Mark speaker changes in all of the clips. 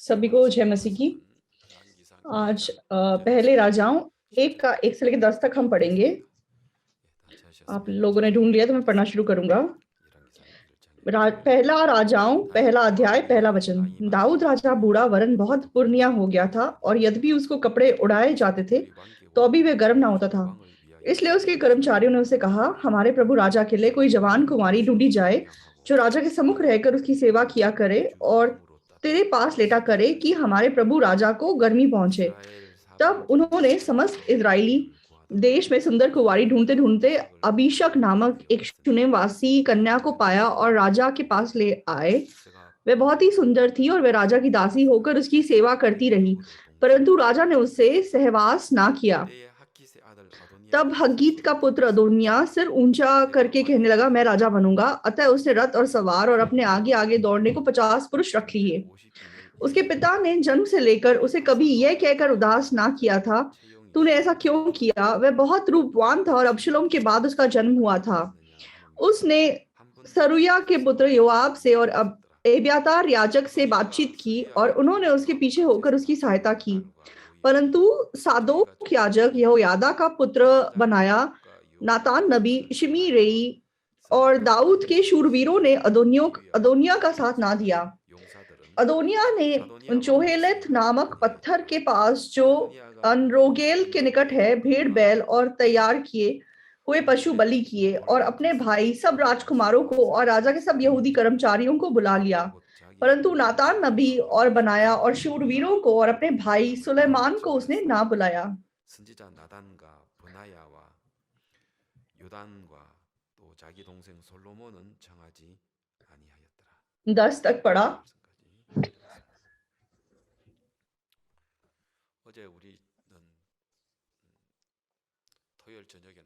Speaker 1: सभी को जय मसीह की। आज पहले राजाओं एक का 1 से लेकर 10 तक हम पढ़ेंगे। आप लोगों ने ढूंढ लिया तो मैं पढ़ना शुरू करूंगा। पहला राजाओं पहला अध्याय पहला वचन। दाऊद राजा बूढ़ा वरन बहुत पुरनिया हो गया था, और यद्यपि उसको कपड़े उड़ाए जाते थे तो अभी वह गर्म ना होता था। इसलिए उसके कर्मचारियों ने उसे कहा, हमारे प्रभु राजा के लिए कोई जवान कुमारी ढूंढी जाए जो राजा के सम्मुख रहकर उसकी सेवा किया करे और तेरे पास लेटा करे कि हमारे प्रभु राजा को गर्मी पहुंचे। तब उन्होंने समस्त इजरायली देश में सुंदर कुंवारी ढूंढते ढूंढते अबीशक नामक एक शूनेमवासी कन्या को पाया और राजा के पास ले आए। वह बहुत ही सुंदर थी और वह राजा की दासी होकर उसकी सेवा करती रही, परंतु राजा ने उससे सहवास ना किया। तब हग्गीत का पुत्र अदोनिया सिर ऊंचा करके कहने लगा, मैं राजा बनूंगा। अतः उसने रथ और सवार और अपने आगे आगे दौड़ने को 50 पुरुष रख लिए। उसके पिता ने जन्म से लेकर उसे कभी यह कहकर उदास ना किया था, तूने ऐसा क्यों किया। वह बहुत रूपवान था और अबशलोम के बाद उसका जन्म हुआ था। उसने सरुया के पुत्र योआब से और अब एब्यातार याजक से बातचीत की और उन्होंने उसके पीछे होकर उसकी सहायता की। परंतु सादोक याजक यहोयादा का पुत्र बनाया, नातान नबी, शिमी रेई और दाऊद के शूरवीरों ने अदोनिया का साथ ना दिया। अदोनिया ने चोहेलेत नामक पत्थर के पास जो अनरोगेल के निकट है भेड़ बैल और तैयार किए हुए पशु बलि किए और अपने भाई सब राजकुमारों को और राजा के सब यहूदी कर्मचारियों को बुला लिया। परंतु नातान नबी और बनाया और शूरवीरों को और अपने भाई सुलेमान को उसने ना बुलाया। 10 तक पढ़ा।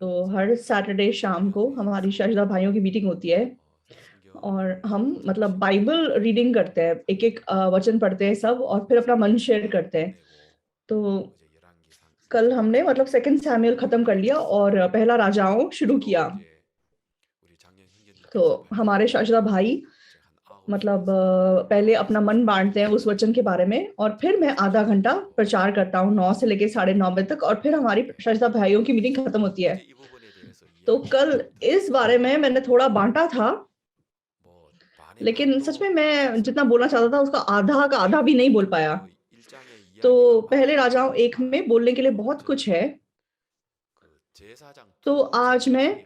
Speaker 1: तो हर सैटरडे शाम को हमारी शारदा भाइयों की मीटिंग होती है और हम मतलब बाइबल रीडिंग करते हैं, एक एक वचन पढ़ते हैं सब और फिर अपना मन शेयर करते हैं। तो कल हमने मतलब 2 सैमुएल खत्म कर लिया और पहला राजाओं शुरू किया। तो हमारे शारदा भाई मतलब पहले अपना मन बांटते हैं उस वचन के बारे में और फिर मैं आधा घंटा प्रचार करता हूँ 9 से लेकर 9:30 बजे तक, और फिर हमारी शारदा भाइयों की मीटिंग खत्म होती है। तो कल इस बारे में मैंने थोड़ा बांटा था, लेकिन सच में मैं जितना बोलना चाहता था उसका आधा का आधा भी नहीं बोल पाया। तो पहले राजाओं 1 में बोलने के लिए बहुत कुछ है। तो आज मैं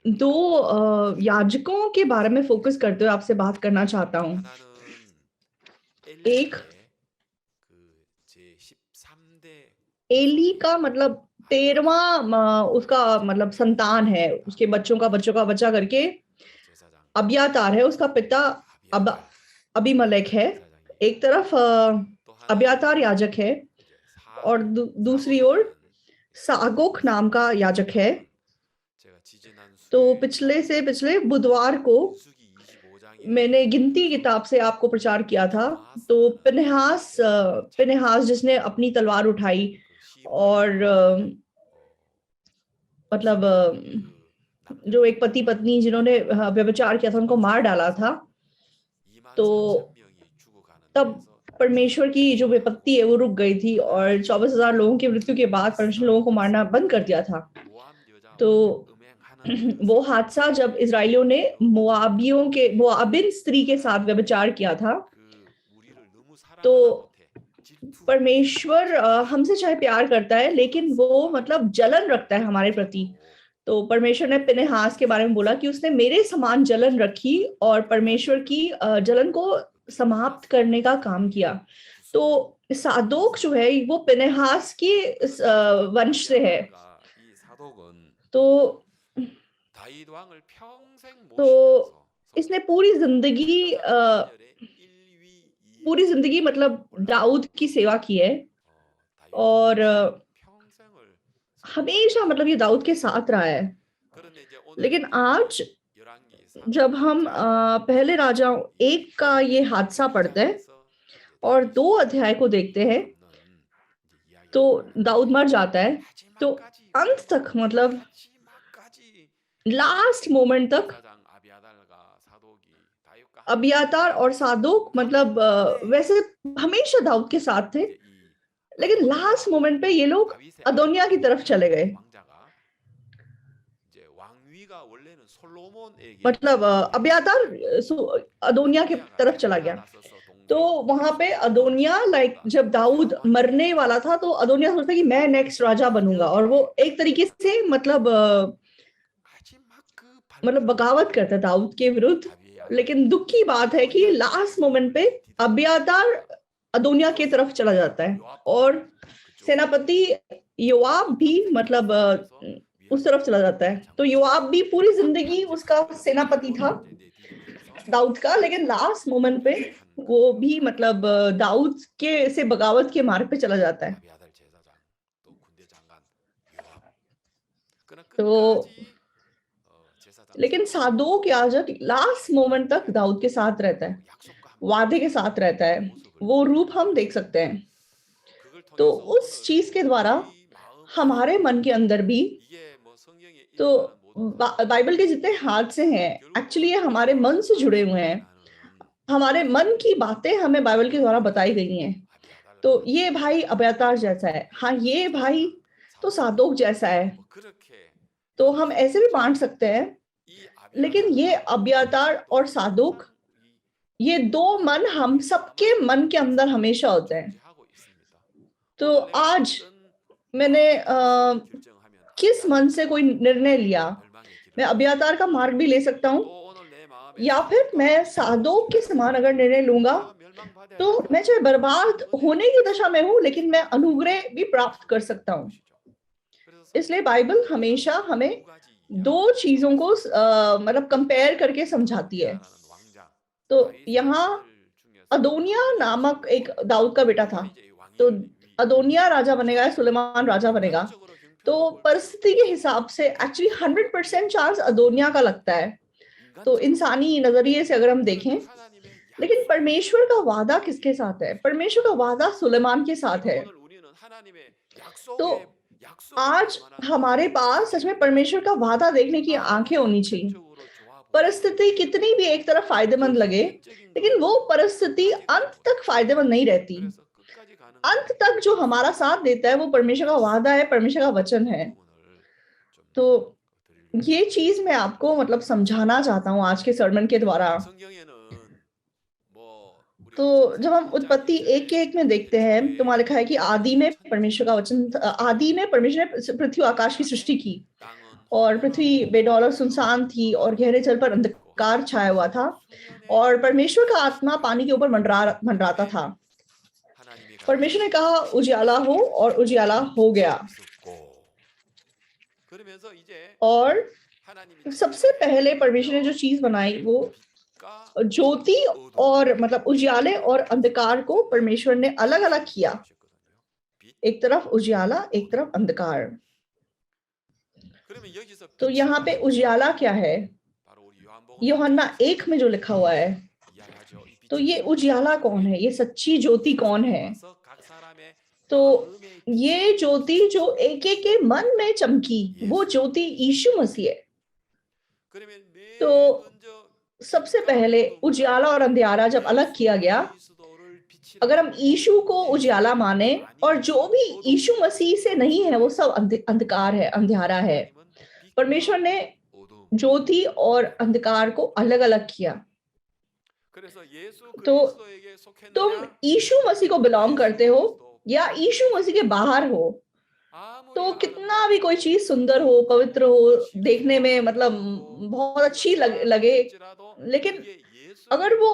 Speaker 1: 2 याजकों के बारे में फोकस करते हुए आपसे बात करना चाहता हूँ। एक एली का मतलब 13वां उसका मतलब संतान है, उसके बच्चों का बच्चा करके अब्यातार है, उसका पिता अबीमलेक है। एक तरफ अब्यातार याजक है और दूसरी ओर सागोक नाम का याजक है। तो पिछले बुधवार को मैंने गिनती किताब से आपको प्रचार किया था। तो पिनेहास जिसने अपनी तलवार उठाई और मतलब जो एक पति पत्नी जिन्होंने व्यभिचार किया था उनको मार डाला था। तो तब परमेश्वर की जो विपत्ति है वो रुक गई थी और 24,000 लोगों की मृत्यु के बाद परमेश्वर लोगों को मारना बंद कर दिया था। तो वो हादसा जब इजरायलियों ने मोआबिन स्त्री के साथ व्यभिचार किया था, तो परमेश्वर हमसे चाहे प्यार करता है लेकिन वो मतलब जलन रखता है हमारे प्रति। तो परमेश्वर ने पिनेहास के बारे में बोला कि उसने मेरे समान जलन रखी और परमेश्वर की जलन को समाप्त करने का काम किया। तो सादोक जो है वो पिनेहास की वंश से है। तो इसने पूरी जिंदगी मतलब दाऊद की सेवा की है और हमेशा मतलब ये दाऊद के साथ रहा है। लेकिन आज जब हम पहले राजाओं 1 का ये हादसा पढ़ते हैं और 2 अध्याय को देखते हैं, तो दाऊद मर जाता है। तो अंत तक मतलब लास्ट मोमेंट तक अबियातार और सादोक मतलब वैसे हमेशा दाऊद के साथ थे, लेकिन लास्ट मोमेंट पे ये लोग अदोनिया की तरफ चले गए। मतलब अबियातार अदोनिया की तरफ चला गया। तो वहां पे अदोनिया लाइक जब दाऊद मरने वाला था तो अदोनिया सोचता कि मैं नेक्स्ट राजा बनूंगा, और वो एक तरीके से मतलब बगावत करता दाऊद के विरुद्ध। लेकिन दुख की बात है कि लास्ट मोमेंट पे अबियातार अदोनिया की तरफ चला जाता है, और सेनापति योआब भी मतलब उस तरफ चला जाता है। तो योआब भी पूरी जिंदगी उसका सेनापति था दाऊद का, लेकिन लास्ट मोमेंट पे वो भी मतलब दाऊद के से बगावत के मार्ग पे चला जाता है। तो लेकिन सादोक याजक लास्ट मोमेंट तक दाऊद के साथ रहता है, वादे के साथ रहता है। वो रूप हम देख सकते हैं। तो उस चीज के द्वारा हमारे मन के अंदर भी, तो बाइबल के जितने हादसे हैं एक्चुअली ये हमारे मन से जुड़े हुए हैं। हमारे मन की बातें हमें बाइबल के द्वारा बताई गई हैं। तो ये भाई अब्यातार जैसा है, हाँ ये भाई तो सादोक जैसा है, तो हम ऐसे भी बांट सकते हैं। लेकिन ये अब्यातार और सादोक, ये दो मन हम सबके मन के अंदर हमेशा होते हैं। तो आज मैंने किस मन से कोई निर्णय लिया, मैं अब्यातार का मार्ग भी ले सकता हूँ, या फिर मैं सादोक के समान अगर निर्णय लूंगा तो मैं चाहे बर्बाद होने की दशा में हूं लेकिन मैं अनुग्रह भी प्राप्त कर सकता हूँ। इसलिए बाइबल हमेशा हमें दो चीजों को मतलब कंपेयर करके समझाती है। तो यहाँ अदोनिया नामक एक दाऊद का बेटा था, तो अदोनिया राजा बनेगा, सुलेमान राजा बनेगा। तो परिस्थिति के हिसाब से एक्चुअली 100% चांस अदोनिया का लगता है, तो इंसानी नजरिए से अगर हम देखें। लेकिन परमेश्वर का वादा किसके साथ है? परमेश्वर का वादा सुलेमान के साथ है। तो आज हमारे पास सच में परमेश्वर का वादा देखने की आंखें होनी चाहिए। परिस्थिति कितनी भी एक तरफ फायदेमंद लगे, लेकिन वो परिस्थिति अंत तक फायदेमंद नहीं रहती। अंत तक जो हमारा साथ देता है वो परमेश्वर का वादा है, परमेश्वर का वचन है। तो ये चीज मैं आपको मतलब समझाना चाहता हूँ आज के सर्मन के द्वारा। तो जब हम उत्पत्ति 1 के 1 में देखते हैं तो वहां लिखा है कि आदि में परमेश्वर का वचन, आदि में परमेश्वर ने पृथ्वी आकाश की सृष्टि की, और पृथ्वी बेडौल और सुनसान थी और गहरे जल पर अंधकार छाया हुआ था, और परमेश्वर का आत्मा पानी के ऊपर मंडराता था। परमेश्वर ने कहा उजियाला हो, और उजियाला हो गया। और सबसे पहले परमेश्वर ने जो चीज बनाई वो ज्योति और मतलब उजियाले और अंधकार को परमेश्वर ने अलग अलग किया। एक तरफ उजियाला, एक तरफ अंधकार। तो यहाँ पे उजियाला क्या है? यूहन्ना 1 में जो लिखा हुआ है, तो ये उजियाला कौन है? ये सच्ची ज्योति कौन है? तो ये ज्योति जो एक एक के मन में चमकी, वो ज्योति यीशु मसीह है। तो सबसे पहले उजियाला और अंधियारा जब अलग किया गया, अगर हम यीशु को उजियाला माने और जो भी यीशु मसीह से नहीं है वो सब अंधकार है, अंधियारा है। परमेश्वर ने ज्योति और अंधकार को अलग अलग किया। तो तुम यीशु मसीह को बिलोंग करते हो या यीशु मसीह के बाहर हो, तो कितना भी कोई चीज सुंदर हो, पवित्र हो, देखने में मतलब बहुत अच्छी लगे, लेकिन अगर वो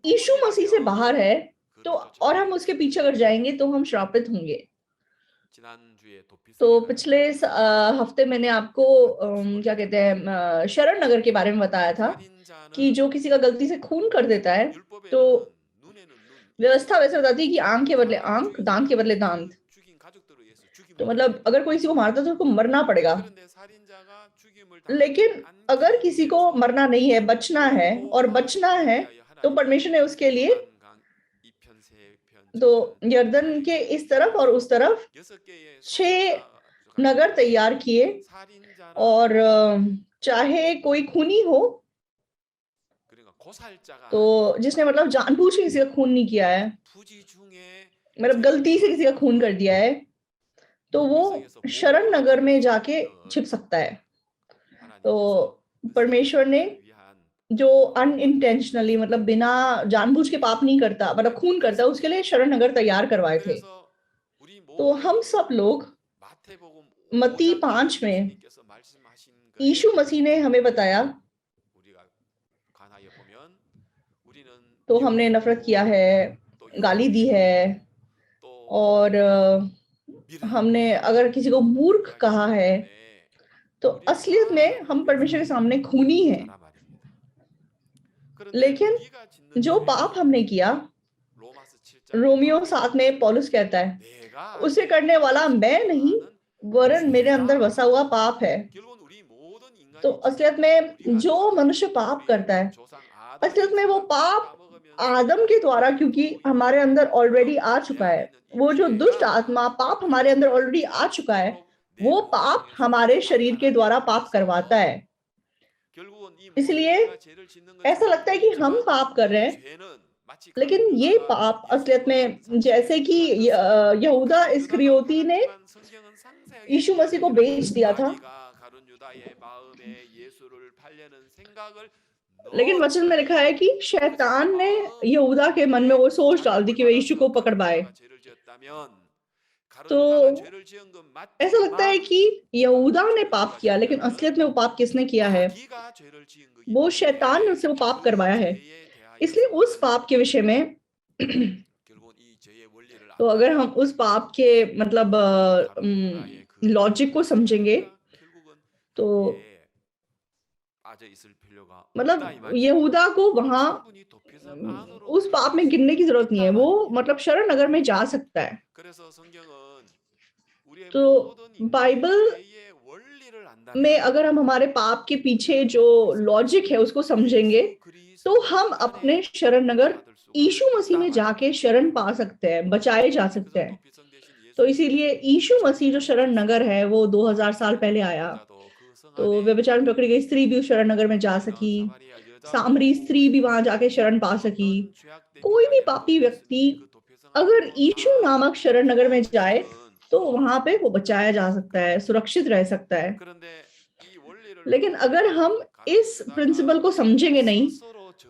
Speaker 1: यीशु मसीह से बाहर है तो, और हम उसके पीछे अगर जाएंगे तो हम श्रापित होंगे। तो पिछले हफ्ते मैंने आपको क्या कहते हैं शरण नगर के बारे में बताया था कि जो किसी का गलती से खून कर देता है तो व्यवस्था वैसे बताती है कि आंख के बदले आंख, दांत के बदले दांत। तो मतलब अगर कोई किसी को मारता है तो उसको मरना पड़ेगा। लेकिन अगर किसी को मरना नहीं है, बचना है, और बचना है तो परमेश्वर ने उसके लिए तो यर्दन के इस तरफ और उस तरफ 6 नगर तैयार किए, और चाहे कोई खूनी हो तो जिसने मतलब जानबूझ के किसी का खून नहीं किया है, मतलब गलती से किसी का खून कर दिया है, तो वो शरण नगर में जाके छिप सकता है। तो परमेश्वर ने जो अनइंटेंशनली मतलब बिना जानबूझ के पाप नहीं करता, मतलब खून करता, उसके लिए शरण नगर तैयार करवाए थे। तो हम सब लोग मत्ती 5 में यीशु मसीह ने हमें बताया, तो हमने नफरत किया है, गाली दी है, और हमने अगर किसी को मूर्ख कहा है, तो असलियत में हम परमेश्वर के सामने खूनी हैं। लेकिन जो पाप हमने किया, रोमियो 7 में पौलुस कहता है, उसे करने वाला मैं नहीं, वरन मेरे अंदर बसा हुआ पाप है। तो असलियत में जो मनुष्य पाप करता है, असलियत में वो पाप आदम के द्वारा, क्योंकि हमारे अंदर ऑलरेडी आ चुका है, वो जो दुष्ट आत्मा पाप हमारे अंदर ऑलरेडी आ चुका है, वो पाप हमारे शरीर के द्वारा पाप करवाता है। इसलिए ऐसा लगता है कि हम पाप कर रहे हैं, लेकिन ये पाप असलियत में जैसे कि यहूदा इस्करियोती ने यीशु मसीह को बेच दिया था, लेकिन वचन में लिखा है कि शैतान ने यहूदा के मन में वो सोच डाल दी कि वे यीशु को पकड़ पाए। तो ऐसा लगता है कि यहूदा ने पाप किया, लेकिन असलियत में वो पाप किसने किया है? वो शैतान ने उससे वो पाप करवाया है। इसलिए उस पाप के विषय में तो अगर हम उस पाप के मतलब लॉजिक को समझेंगे, तो मतलब यहूदा को वहां उस पाप में गिनने की जरूरत नहीं है, वो मतलब शरण नगर में जा सकता है। तो बाइबल में अगर हम हमारे पाप के पीछे जो लॉजिक है उसको समझेंगे, तो हम अपने शरण नगर यीशु मसीह में जाके शरण पा सकते हैं, बचाए जा सकते हैं। तो इसीलिए यीशु मसीह जो शरण नगर है वो 2000 साल पहले आया। तो व्यभिचार में पकड़ी गई स्त्री भी उस शरण नगर में जा सकी, सामरी स्त्री भी वहां जाके शरण पा सकी। कोई भी पापी व्यक्ति अगर यीशु नामक शरण नगर में जाए, तो वहां पे वो बचाया जा सकता है, सुरक्षित रह सकता है। लेकिन अगर हम इस प्रिंसिपल को समझेंगे नहीं,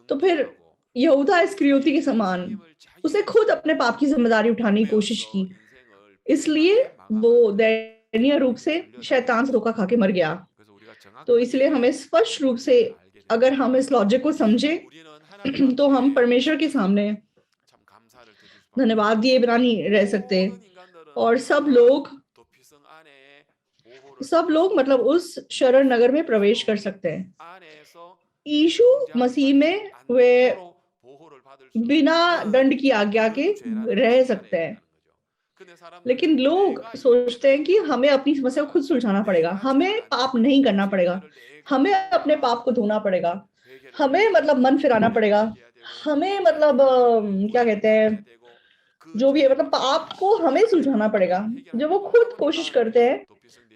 Speaker 1: तो फिर यहूदा इस्करियोती के समान उसे खुद अपने पाप की जिम्मेदारी उठाने की कोशिश की, इसलिए वो दयनीय रूप से शैतान से धोखा खा के मर गया। तो इसलिए हमें स्पष्ट रूप से अगर हम इस लॉजिक को समझे, तो हम परमेश्वर के सामने धन्यवाद दिए बिना नहीं रह सकते। और सब लोग मतलब उस शरण नगर में प्रवेश कर सकते हैं। यीशु मसीह में वे बिना दंड की आज्ञा के रह सकते हैं। लेकिन लोग सोचते हैं कि हमें अपनी समस्या को खुद सुलझाना पड़ेगा, हमें पाप नहीं करना पड़ेगा, हमें अपने पाप को धोना पड़ेगा, हमें मतलब मन फिराना पड़ेगा, हमें मतलब क्या कहते हैं, जो भी है मतलब पाप को हमें सुलझाना पड़ेगा। जब वो खुद कोशिश करते हैं,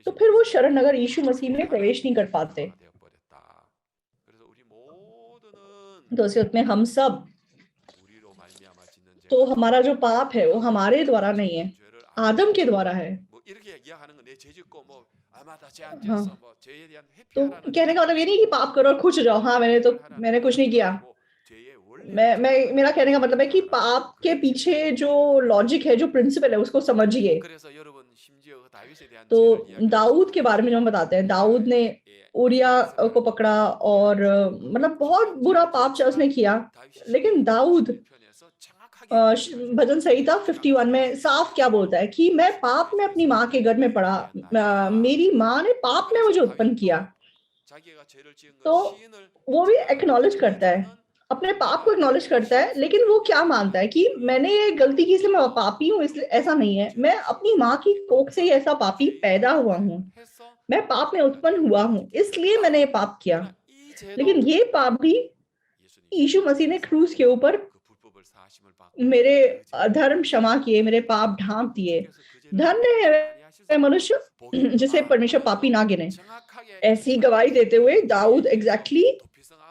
Speaker 1: तो फिर वो शरण नगर यीशु मसीह में प्रवेश नहीं कर पाते। तो उसमें हम सब, तो हमारा जो पाप है वो हमारे द्वारा नहीं है, आदम के द्वारा है। हाँ, तो कहने का मतलब ये नहीं कि पाप करो और खुश हो जाओ, हाँ मैंने कुछ नहीं किया। मेरा कहने का मतलब है कि पाप के पीछे जो लॉजिक है, जो प्रिंसिपल है, उसको समझिए। तो दाऊद के बारे में जो हम बताते हैं, दाऊद ने उरिया को पकड़ा और मतलब बहुत बुरा पाप उसने किया, लेकिन दाऊद भजन संहिता 51 में साफ क्या बोलता है कि मैं पाप में अपनी माँ के गर्भ में पड़ा, मेरी माँ ने पाप में मुझे उत्पन्न किया। तो वो भी एक्नॉलेज करता है, अपने पाप को एक्नॉलेज करता है, लेकिन वो क्या मानता है कि मैंने ये गलती की इसलिए मैं पापी हूँ, इसलिए ऐसा नहीं है, मैं अपनी माँ की कोख से ही ऐसा पापी पैदा हुआ हूँ, मैं पाप में उत्पन्न हुआ हूँ, इसलिए मैंने ये पाप किया। लेकिन ये पाप भी यीशु मसीह ने क्रूस के ऊपर मेरे धर्म क्षमा किए, मेरे पाप ढांप दिए। धन्य है मनुष्य जिसे परमेश्वर पापी ना गिने। ऐसी गवाही देते हुए दाऊद एग्जैक्टली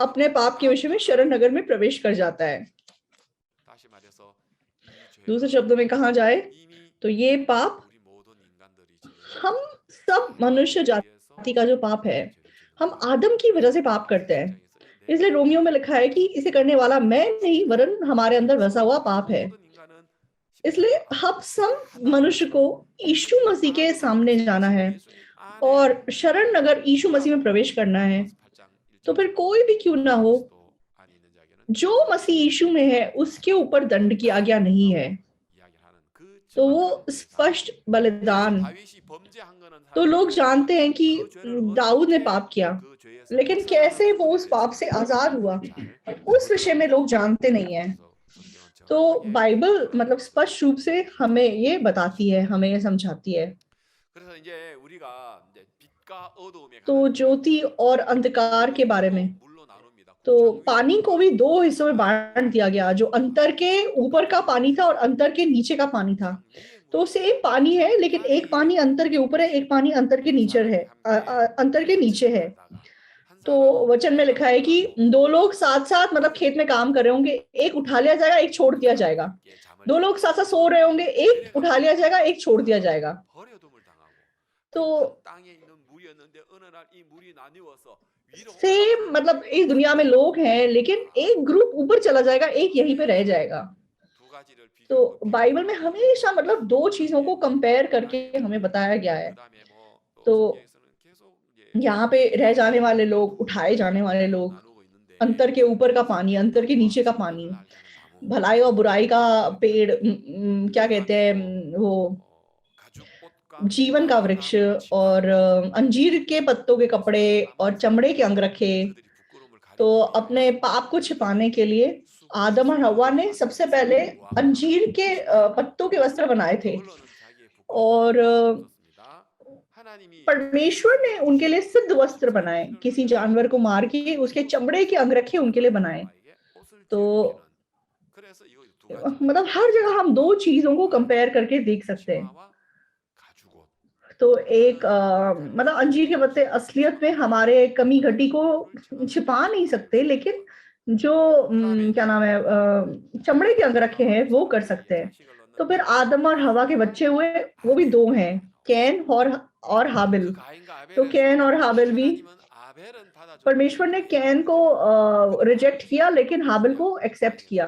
Speaker 1: अपने पाप के विषय में शरण नगर में प्रवेश कर जाता है। दूसरे शब्दों में कहा जाए तो ये पाप हम सब मनुष्य जाति का जो पाप है, हम आदम की वजह से पाप करते हैं। इसलिए रोमियो में लिखा है कि इसे करने वाला मैं नहीं वरन हमारे अंदर बसा हुआ पाप है। इसलिए हम सब मनुष्य को यीशु मसीह के सामने जाना है और शरण नगर यीशु मसीह में प्रवेश करना है। तो फिर कोई भी क्यों ना हो, जो मसीह यीशु में है उसके ऊपर दंड की आज्ञा नहीं है। तो वो स्पष्ट बलिदान, तो लोग जानते हैं कि दाऊद ने पाप किया, लेकिन कैसे वो उस पाप से आजाद हुआ उस विषय में लोग जानते नहीं है। तो बाइबल मतलब स्पष्ट रूप से हमें ये बताती है, हमें ये समझाती है। तो ज्योति और अंधकार के बारे में, तो पानी को भी दो हिस्सों में बांट दिया गया, जो अंतर के ऊपर का पानी था और अंतर के नीचे का पानी था। तो सेम पानी है, लेकिन एक पानी अंतर के ऊपर है, एक पानी अंतर के नीचे है, अंतर के नीचे है। तो वचन में लिखा है कि दो लोग साथ साथ मतलब खेत में काम कर रहे होंगे, एक उठा लिया जाएगा, एक छोड़ दिया जाएगा। दो लोग साथ साथ सो रहे होंगे, एक उठा लिया जाएगा, एक छोड़ दिया जाएगा। तो सेम मतलब इस दुनिया में लोग हैं, लेकिन एक ग्रुप ऊपर चला जाएगा, एक यहीं पे रह जाएगा। तो बाइबल में हमेशा मतलब दो चीजों को कंपेयर करके हमें बताया गया है। तो यहाँ पे रह जाने वाले लोग, उठाए जाने वाले लोग, अंतर के ऊपर का पानी, अंतर के नीचे का पानी, भलाई और बुराई का पेड़, क्या कहते हैं वो, जीवन का वृक्ष, और अंजीर के पत्तों के कपड़े और चमड़े के अंगरखे। तो अपने पाप को छिपाने के लिए आदम और हव्वा ने सबसे पहले अंजीर के पत्तों के वस्त्र बनाए थे, और परमेश्वर ने उनके लिए सिद्ध वस्त्र बनाए, किसी जानवर को मार के उसके चमड़े के अंगरखे उनके लिए बनाए। तो मतलब हर जगह हम दो चीजों को कंपेयर करके देख सकते हैं। तो एक मतलब अंजीर के पत्ते असलियत में हमारे कमी घटी को छिपा नहीं सकते, लेकिन जो क्या नाम है चमड़े के अंगरखे हैं वो कर सकते हैं। तो फिर आदम और हवा के बच्चे हुए, वो भी दो हैं, कैन और हाबिल। तो कैन और हाबिल भी, परमेश्वर ने कैन को रिजेक्ट किया, लेकिन हाबिल को एक्सेप्ट किया।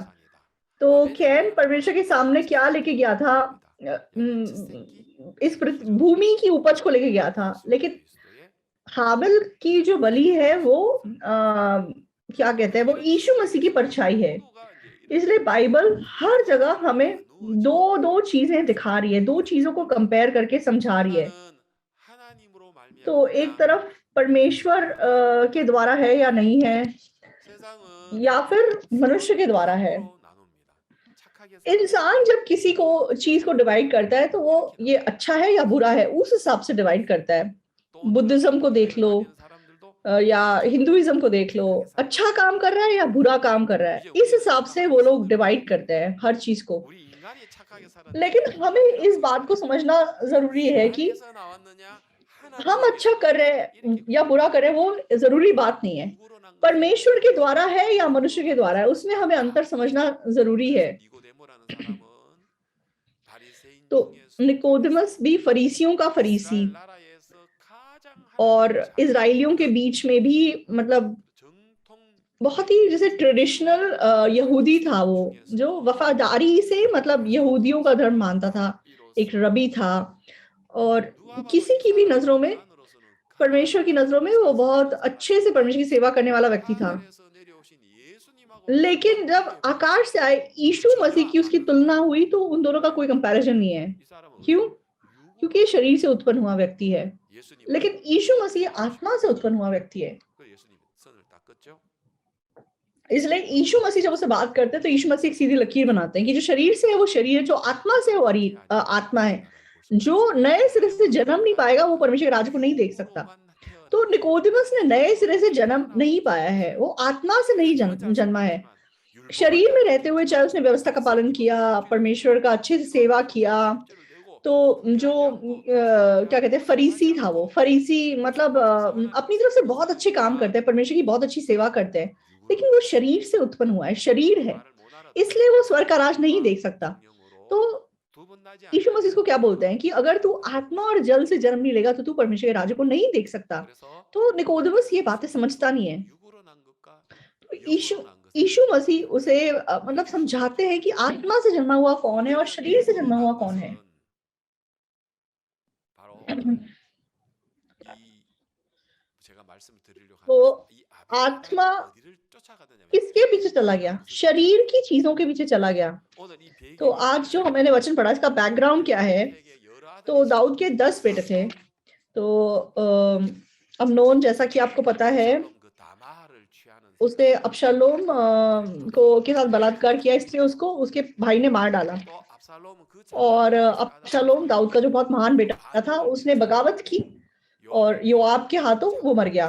Speaker 1: तो कैन परमेश्वर के सामने क्या लेके गया था, इस भूमि की उपज को लेके गया था, लेकिन हाबिल की जो बलि है वो क्या कहते हैं, वो यीशु मसीह की परछाई है। इसलिए बाइबल हर जगह हमें दो दो चीजें दिखा रही है, दो चीजों को कंपेयर करके समझा रही है। तो एक तरफ परमेश्वर के द्वारा है या नहीं है, या फिर मनुष्य के द्वारा है। इंसान जब किसी को चीज को डिवाइड करता है तो वो ये अच्छा है या बुरा है उस हिसाब से डिवाइड करता है। बुद्धिज्म को देख लो या हिंदुइज्म को देख लो, अच्छा काम कर रहा है या बुरा काम कर रहा है, इस हिसाब से वो लोग डिवाइड करते हैं हर चीज को। लेकिन हमें इस बात को समझना जरूरी है कि हम अच्छा कर रहे हैं या बुरा कर रहे हैं वो जरूरी बात नहीं है, परमेश्वर के द्वारा है या मनुष्य के द्वारा है, उसमें हमें अंतर समझना जरूरी है। तो निकोदेमस भी फरीसियों का फरीसी, और इजराइलियों के बीच में भी मतलब बहुत ही जैसे ट्रेडिशनल यहूदी था, वो जो वफादारी से मतलब यहूदियों का धर्म मानता था, एक रबी था, और किसी की भी नजरों में, परमेश्वर की नजरों में वो बहुत अच्छे से परमेश्वर की सेवा करने वाला व्यक्ति था। लेकिन जब आकाश से आए यीशु मसीह की उसकी तुलना हुई तो उन दोनों का कोई कंपैरिजन नहीं है। क्यों? क्योंकि ये शरीर से उत्पन्न हुआ व्यक्ति है, लेकिन यीशु मसीह आत्मा से उत्पन्न हुआ व्यक्ति है। इसलिए यीशु मसीह जब उससे बात करते हैं तो यीशु मसीह एक सीधी लकीर बनाते हैं कि जो शरीर से है वो शरीर है, जो आत्मा से है वो आत्मा है। जो नए सिरे से जन्म नहीं पाएगा वो परमेश्वर के राज्य को नहीं देख सकता। तो निकोदेमस ने नए सिरे से जन्म नहीं पाया है, वो आत्मा से नहीं जन्मा है। शरीर में रहते हुए चाहे उसने व्यवस्था का पालन किया, परमेश्वर का अच्छे से सेवा किया, तो जो क्या कहते हैं, फरीसी था, वो फरीसी मतलब अपनी तरफ से बहुत अच्छे काम करते हैं, परमेश्वर की बहुत अच्छी सेवा करते हैं, लेकिन वो शरीर से उत्पन्न हुआ है, शरीर है, इसलिए वो स्वर्ग का राज नहीं देख सकता। तो यीशु मसीह इसको क्या बोलते हैं कि अगर तू आत्मा और जल से जन्म नहीं लेगा तो तू परमेश्वर के राज्य को नहीं देख सकता। तो निकोदेमुस ये बातें समझता नहीं है। तो यीशु यीशु मसीह उसे मतलब समझाते हैं कि आत्मा से जन्मा हुआ कौन है और शरीर से जन्मा हुआ कौन है। तो आत्मा किसके पीछे चला गया? शरीर की चीजों के पीछे चला गया। तो आज जो मैंने वचन पढ़ा, इसका बैकग्राउंड क्या है? तो दाऊद के 10 बेटे थे। तो अम्नोन, जैसा कि आपको पता है, उसने अबशालोम को के साथ बलात्कार किया, इसलिए उसको उसके भाई ने मार डाला। और अबशालोम दाऊद का जो बहुत महान बेटा था, उसने बगावत की और योआब के हाथों वो मर गया।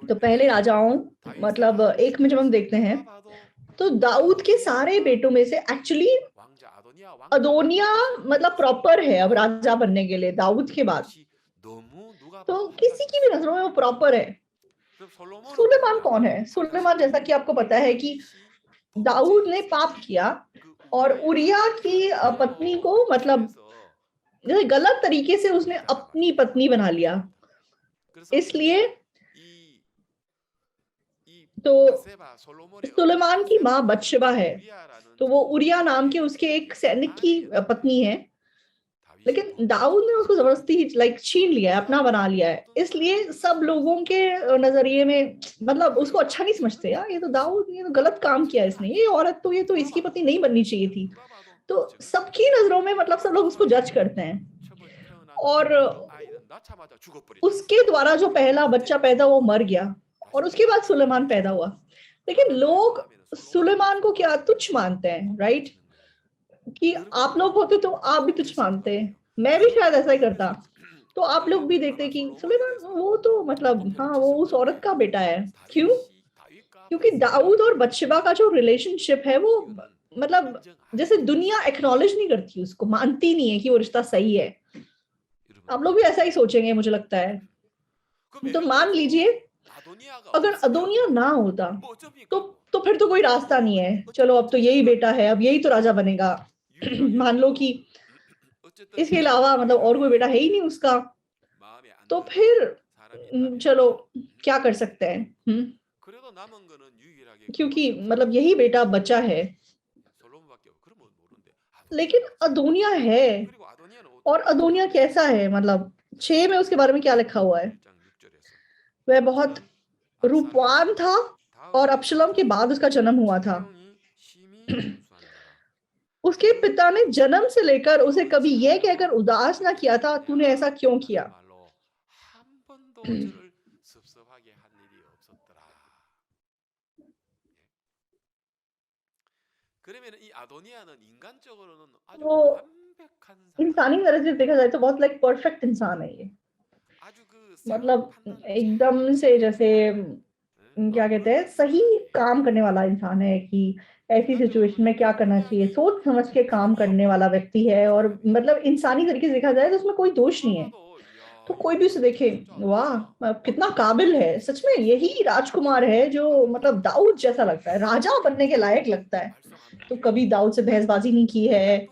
Speaker 1: तो पहले राजाओं मतलब 1 में जब हम देखते हैं तो दाऊद के सारे बेटों में से एक्चुअली अदोनिया मतलब प्रॉपर है अब राजा बनने के लिए दाऊद के बाद। तो किसी की भी नजरों में वो प्रॉपर है। सुलेमान कौन है? सुलेमान, जैसा कि आपको पता है कि दाऊद ने पाप किया और उरिया की पत्नी को मतलब गलत तरीके से उसने अपनी पत्नी बना लिया, इसलिए तो सुलेमान की माँ बत्शेबा है, तो वो उरिया नाम के उसके एक सैनिक की पत्नी है, लेकिन दाऊद ने उसको जबरदस्ती छीन लिया है, अपना बना लिया है। इसलिए सब लोगों के नजरिए में मतलब उसको अच्छा नहीं समझते, यार ये तो दाऊद, ये तो गलत काम किया इसने, ये औरत तो, ये तो इसकी पत्नी नहीं बननी चाहिए थी। तो सबकी नजरों में मतलब सब लोग उसको जज करते हैं। और उसके द्वारा जो पहला बच्चा पैदा वो मर गया और उसके बाद सुलेमान पैदा हुआ, लेकिन लोग सुलेमान को क्या तुच्छ मानते हैं, राइट? कि आप लोग होते तो आप भी तुच्छ मानते हैं, मैं भी शायद ऐसा ही करता। तो आप लोग भी देखते कि सुलेमान वो तो मतलब हाँ वो उस औरत का बेटा है। क्यों? क्योंकि दाऊद और बत्शेबा का जो रिलेशनशिप है वो मतलब जैसे दुनिया एक्नॉलेज नहीं करती, उसको मानती नहीं है कि वो रिश्ता सही है। आप लोग भी ऐसा ही सोचेंगे मुझे लगता है। तो मान लीजिए अगर अदोनिया ना होता तो फिर तो कोई रास्ता नहीं है, चलो अब तो यही बेटा है, अब यही तो राजा बनेगा। मान लो कि इसके अलावा मतलब और कोई बेटा है ही नहीं उसका, तो फिर चलो क्या कर सकते हैं। क्योंकि मतलब यही बेटा बचा है, लेकिन अदोनिया है। और अदोनिया कैसा है? मतलब 6 में उसके बारे में क्या लिखा हुआ है? वह बहुत रूपवान था और अबशलोम के बाद उसका जन्म हुआ था। उसके पिता ने जन्म से लेकर उसे कभी यह कहकर उदास ना किया था, तूने ऐसा क्यों किया? वो इंसानी तरह से देखा जाए तो बहुत परफेक्ट इंसान है ये, मतलब एकदम से जैसे क्या कहते हैं, सही काम करने वाला इंसान है कि ऐसी सिचुएशन में क्या करना चाहिए, सोच समझ के काम करने वाला व्यक्ति है। और मतलब इंसानी तरीके से देखा जाए तो उसमें कोई दोष नहीं है। तो कोई भी उसे देखे, वाह कितना काबिल है, सच में यही राजकुमार है जो मतलब दाऊद जैसा लगता है, राजा बनने के लायक लगता है। तो कभी दाऊद से बहसबाजी नहीं की है,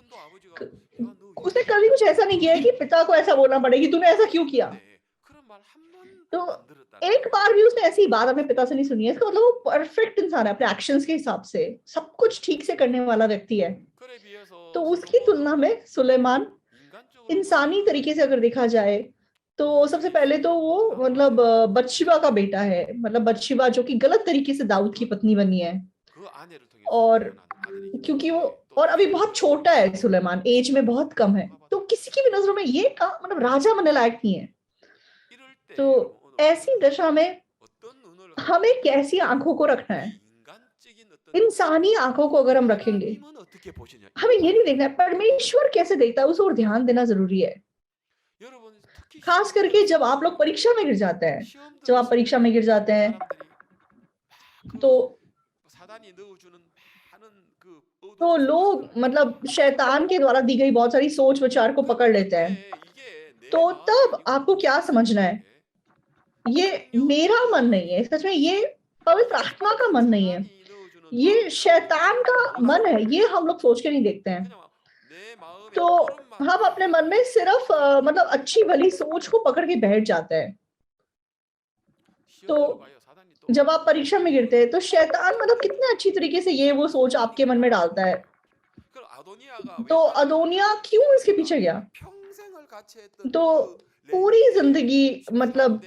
Speaker 1: उसने कभी कुछ ऐसा नहीं किया है कि पिता को ऐसा बोलना पड़े कि तूने ऐसा क्यों किया। तो एक बार भी उसने ऐसी बात अपने पिता से नहीं सुनी है। इसका मतलब वो परफेक्ट इंसान है, अपने एक्शंस के हिसाब से सब कुछ ठीक से करने वाला व्यक्ति है। तो उसकी तुलना में सुलेमान इंसानी तरीके से अगर देखा जाए तो सबसे पहले तो वो मतलब बत्शेबा का बेटा है, मतलब बत्शेबा जो कि गलत तरीके से दाऊद की पत्नी बनी है। और क्योंकि वो और अभी बहुत छोटा है, सुलेमान एज में बहुत कम है, तो किसी की भी नजरों में ये काम मतलब राजा बनने लायक नहीं है। तो ऐसी दशा में हमें कैसी आंखों को रखना है? इंसानी आंखों को अगर हम रखेंगे, हमें ये नहीं देखना है परमेश्वर कैसे देखता है, उस ओर ध्यान देना जरूरी है। खास करके जब आप लोग परीक्षा में गिर जाते हैं, जब आप परीक्षा में गिर जाते हैं तो तो लोग मतलब शैतान के द्वारा दी गई बहुत सारी सोच विचार को पकड़ लेते हैं। तो तब आपको क्या समझना है, ये मेरा मन नहीं है, सच में ये पवित्र आत्मा का मन नहीं है, ये शैतान का मन है, ये हम लोग सोच के नहीं देखते हैं। तो हम अपने मन में सिर्फ मतलब अच्छी भली सोच को पकड़ के बैठ जाते हैं। तो जब आप परीक्षा में गिरते हैं तो शैतान मतलब कितने अच्छी तरीके से ये वो सोच आपके मन में डालता है। तो अदोनिया क्यों इसके पीछे गया? तो पूरी जिंदगी मतलब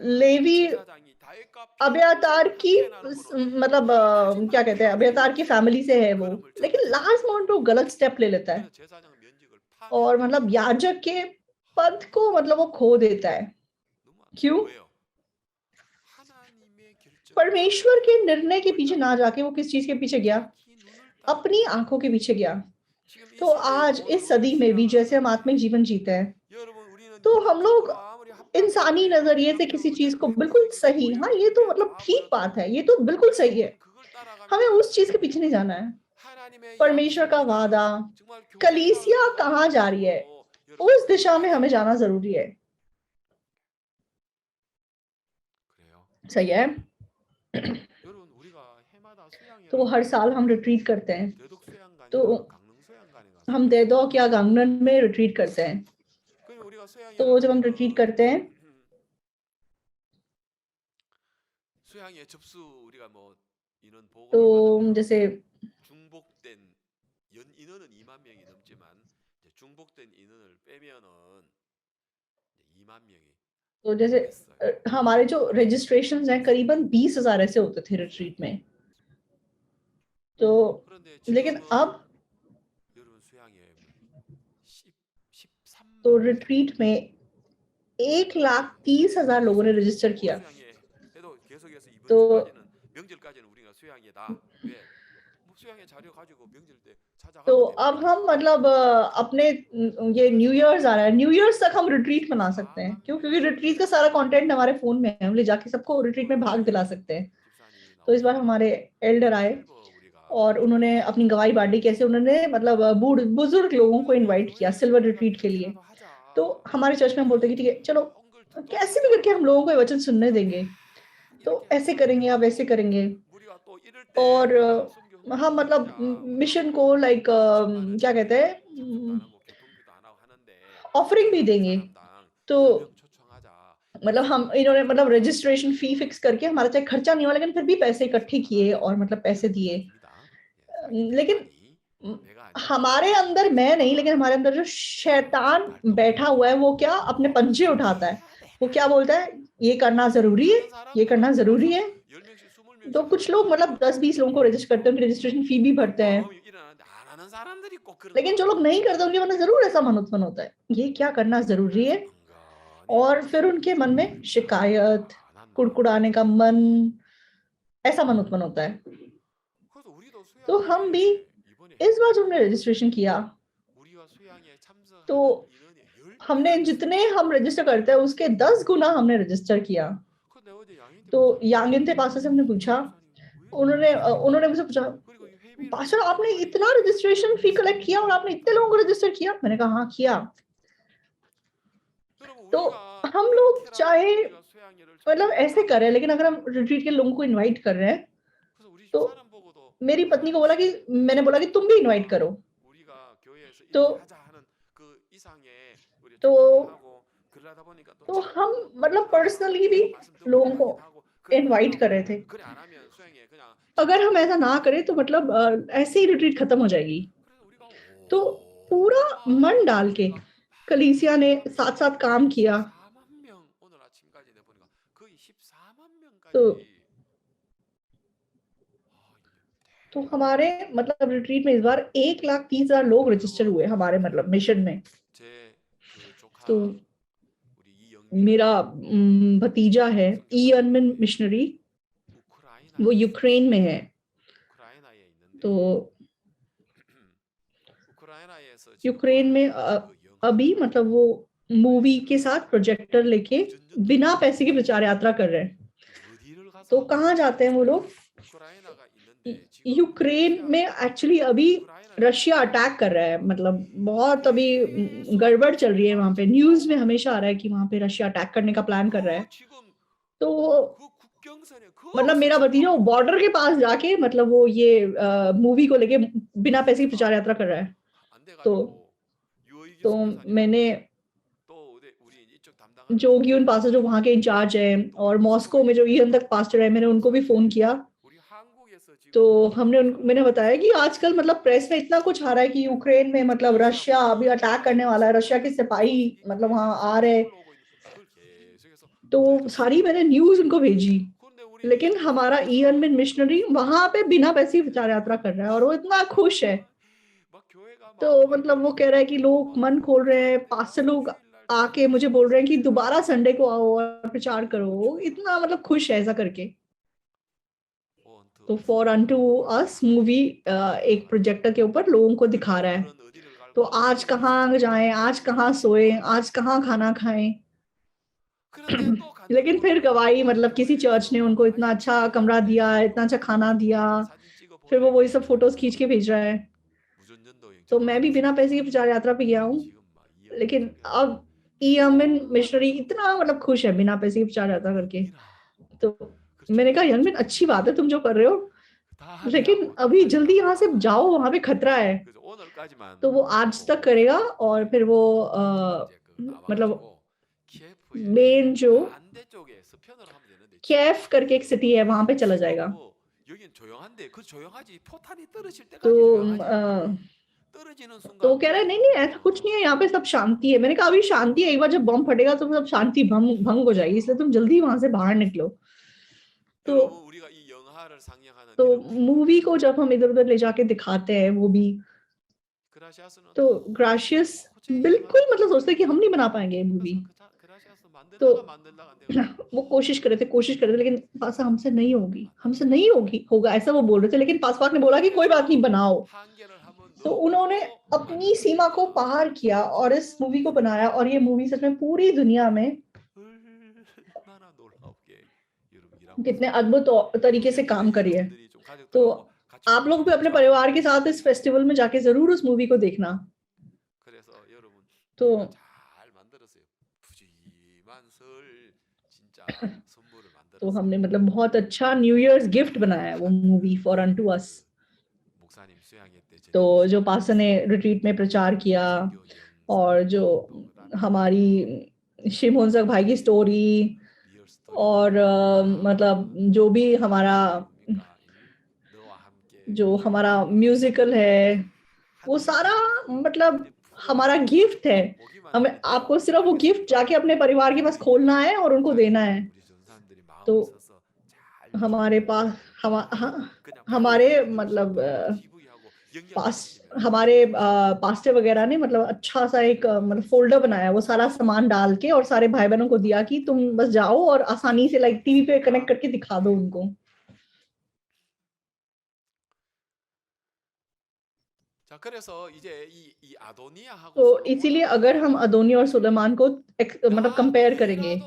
Speaker 1: लेवी अब्यातार की मतलब क्या कहते हैं, अब्यातार की फैमिली से है वो, लेकिन लास्ट मोमेंट पे वो गलत स्टेप ले लेता है और मतलब याजक के पद को मतलब वो खो देता है। क्यों? परमेश्वर के निर्णय के पीछे ना जाके वो किस चीज के पीछे गया? अपनी आंखों के पीछे गया। तो आज इस सदी में भी जैसे हम आत्मिक जीवन जीते हैं, तो हम लोग इंसानी नजरिए से किसी चीज को बिल्कुल सही, हाँ ये तो मतलब ठीक बात है, ये तो बिल्कुल सही है, हमें उस चीज के पीछे नहीं जाना है। परमेश्वर का वादा, कलीसिया कहाँ जा रही है, उस दिशा में हमें जाना जरूरी है। सही है। तो हर साल हम रिट्रीट करते हैं, तो हम देदोक या गांगनन में रिट्रीट करते हैं। तो जब हम रिट्रीट करते हैं तो जैसे तो जैसे हमारे जो रजिस्ट्रेशंस हैं करीबन 20,000 ऐसे होते थे रिट्रीट में। तो लेकिन अब तो रिट्रीट में 1,30,000 लोगों ने रजिस्टर किया। तो अब हम मतलब अपने ये न्यू ईयर्स आ रहा है, न्यू ईयर्स तक हम रिट्रीट मना सकते हैं। क्यों? क्योंकि रिट्रीट का सारा कंटेंट हमारे फोन में है, हम ले जाके सबको रिट्रीट में भाग दिला सकते हैं। तो इस बार हमारे एल्डर आए और उन्होंने अपनी गवाही बांटी, कैसे उन्होंने मतलब बुजुर्ग लोगों को इनवाइट किया सिल्वर रिट्रीट के लिए। तो हमारे चर्च में हम बोलते हैं कि ठीक है चलो कैसे भी करके हम लोगों को वचन सुनने देंगे, तो ऐसे करेंगे या वैसे करेंगे। और हम मतलब मिशन को लाइक क्या कहते हैं, ऑफरिंग भी देंगे। तो मतलब हम इन्होंने मतलब रजिस्ट्रेशन फी फिक्स करके, हमारा चाहे खर्चा नहीं हुआ लेकिन फिर भी पैसे इकट्ठे किए और मतलब पैसे दिए। लेकिन हमारे अंदर, मैं नहीं लेकिन हमारे अंदर जो शैतान बैठा हुआ है वो क्या अपने पंजे उठाता है, वो क्या बोलता है, ये करना जरूरी है, ये करना जरूरी है। तो कुछ लोग मतलब 10-20 लोगों को रजिस्टर करते हैं, उनकी रजिस्ट्रेशन फी भी भरते हैं, लेकिन जो लोग नहीं करते उनके मन में जरूर ऐसा मन उत्पन्न होता है, ये क्या करना जरूरी है। और फिर उनके मन में शिकायत, कुड़कुड़ाने का मन, ऐसा मन उत्पन्न होता है। तो हम भी इस बार जब हमने रजिस्ट्रेशन किया तो हमने जितने हम रजिस्टर करते हैं उसके 10 गुना हमने रजिस्टर किया। तो यांगिन थे पास्टर से हमने पूछा, उन्होंने मुझसे पूछा, पास्टर आपने इतना रजिस्ट्रेशन फी कलेक्ट किया और आपने इतने लोगों को रजिस्टर किया? मैंने कहा हाँ किया। तो हम लोग चाहे मतलब ऐसे कर रहे हैं, लेकिन अगर हम रिट्रीट के लोगों को इनवाइट कर रहे हैं तो मेरी पत्नी को बोला कि, मैंने बोला कि तुम भी इनवाइट करो। तो हम मतलब पर्सनली भी लोगों को इनवाइट कर रहे थे। अगर हम ऐसा ना करें तो मतलब ऐसे ही रिट्रीट खत्म हो जाएगी। तो पूरा मन डाल के कलीसिया ने साथ साथ काम किया। तो हमारे मतलब रिट्रीट में इस बार 1,30,000 लोग रजिस्टर हुए हमारे मतलब मिशन में। तो मेरा भतीजा है ईअनमिन मिशनरी, वो यूक्रेन में है। तो यूक्रेन में अभी मतलब वो मूवी के साथ प्रोजेक्टर लेके बिना पैसे की प्रचार यात्रा कर रहे हैं। तो कहाँ जाते हैं वो लोग? यूक्रेन में एक्चुअली अभी रशिया अटैक कर रहा है, मतलब बहुत अभी गड़बड़ चल रही है वहां पे। न्यूज में हमेशा आ रहा है कि वहां पे रशिया अटैक करने का प्लान कर रहा है। तो मतलब मेरा भतीजा वो बॉर्डर के पास जाके मतलब वो ये मूवी को लेके बिना पैसे की प्रचार यात्रा कर रहा है। तो तो मैंने जो गियोन पास्टर जो वहाँ के इंचार्ज है और मॉस्को में जो ईयन तक पास्टर है, मैंने उनको भी फोन किया। तो मैंने बताया कि आजकल मतलब प्रेस में इतना कुछ आ रहा है कि यूक्रेन में मतलब रशिया अभी अटैक करने वाला है, रशिया के सिपाही मतलब वहां आ रहे। तो सारी मैंने न्यूज उनको भेजी, लेकिन हमारा ईयन मिशनरी वहां पे बिना पैसे की प्रचार यात्रा कर रहा है और वो इतना खुश है। तो मतलब वो कह रहा है कि लोग मन खोल रहे हैं, पास्टर लोग आके मुझे बोल रहे हैं कि दोबारा संडे को आओ और प्रचार करो, इतना मतलब खुश है ऐसा करके। तो फॉर अनटू अस मूवी एक प्रोजेक्टर के ऊपर लोगों को दिखा रहा है। तो आज कहाँ जाएं, आज कहाँ सोए, आज कहाँ खाना खाएं। लेकिन फिर गवाही मतलब किसी चर्च ने उनको इतना अच्छा कमरा दिया, इतना अच्छा खाना दिया, फिर वो वही सब फोटोज खींच के भेज रहा है। तो मैं भी बिना पैसे की प्रचार यात्रा पे गया हूँ, लेकिन अब ईएमएन मिशनरी इतना मतलब खुश है बिना पैसे की प्रचार यात्रा करके। तो मैंने कहा यंगमिन अच्छी बात है तुम जो कर रहे हो, लेकिन अभी जल्दी यहाँ से जाओ, वहां पे खतरा है। तो वो आज तक करेगा और फिर वो मतलब मेन जो कैफ करके एक सिटी है वहां पे चला जाएगा। तो तो वो कह रहा है नहीं नहीं ऐसा कुछ नहीं है, यहाँ पे सब शांति है। मैंने कहा अभी शांति है, एक बार जब बम फटेगा तो सब शांति भंग भंग हो जाएगी, इसलिए तुम जल्दी वहां से बाहर निकलो। तो मूवी को जब हम इधर उधर ले जाके दिखाते हैं वो भी, तो ग्राशियस बिल्कुल मतलब सोचते कि हम नहीं बना पाएंगे मूवी। तो वो कोशिश कर रहे थे, लेकिन पासा हमसे नहीं होगी, हमसे नहीं होगी, होगा ऐसा वो बोल रहे थे। लेकिन पासवाक ने बोला कि कोई बात नहीं बनाओ। तो उन्होंने अपनी सीमा को पार किया और इस मूवी को बनाया, और ये मूवी सच में पूरी दुनिया में कितने अद्भुत तरीके से काम करी है। तो आप लोग भी अपने परिवार के साथ इस फेस्टिवल में जाके जरूर उस मूवी को देखना। तो तो हमने मतलब बहुत अच्छा न्यू ईयर्स गिफ्ट बनाया है वो मूवी फॉर अनटू अस। तो जो पास्टर ने रिट्रीट में प्रचार किया, और जो हमारी शिमोन भाई की स्टोरी, और मतलब जो भी हमारा जो हमारा म्यूजिकल है, वो सारा मतलब हमारा गिफ्ट है। हमें आपको सिर्फ वो गिफ्ट जाके अपने परिवार के पास खोलना है और उनको देना है। तो हमारे पास हमारे मतलब हमारे पास्टर वगैरह ने मतलब अच्छा सा एक मतलब फोल्डर बनाया, वो सारा सामान डाल के और सारे भाई बहनों को दिया कि तुम बस जाओ और आसानी से लाइक टीवी पे कनेक्ट करके दिखा दो उनको। तो इसीलिए अगर हम अदोनी और सुलेमान को मतलब कंपेयर करेंगे,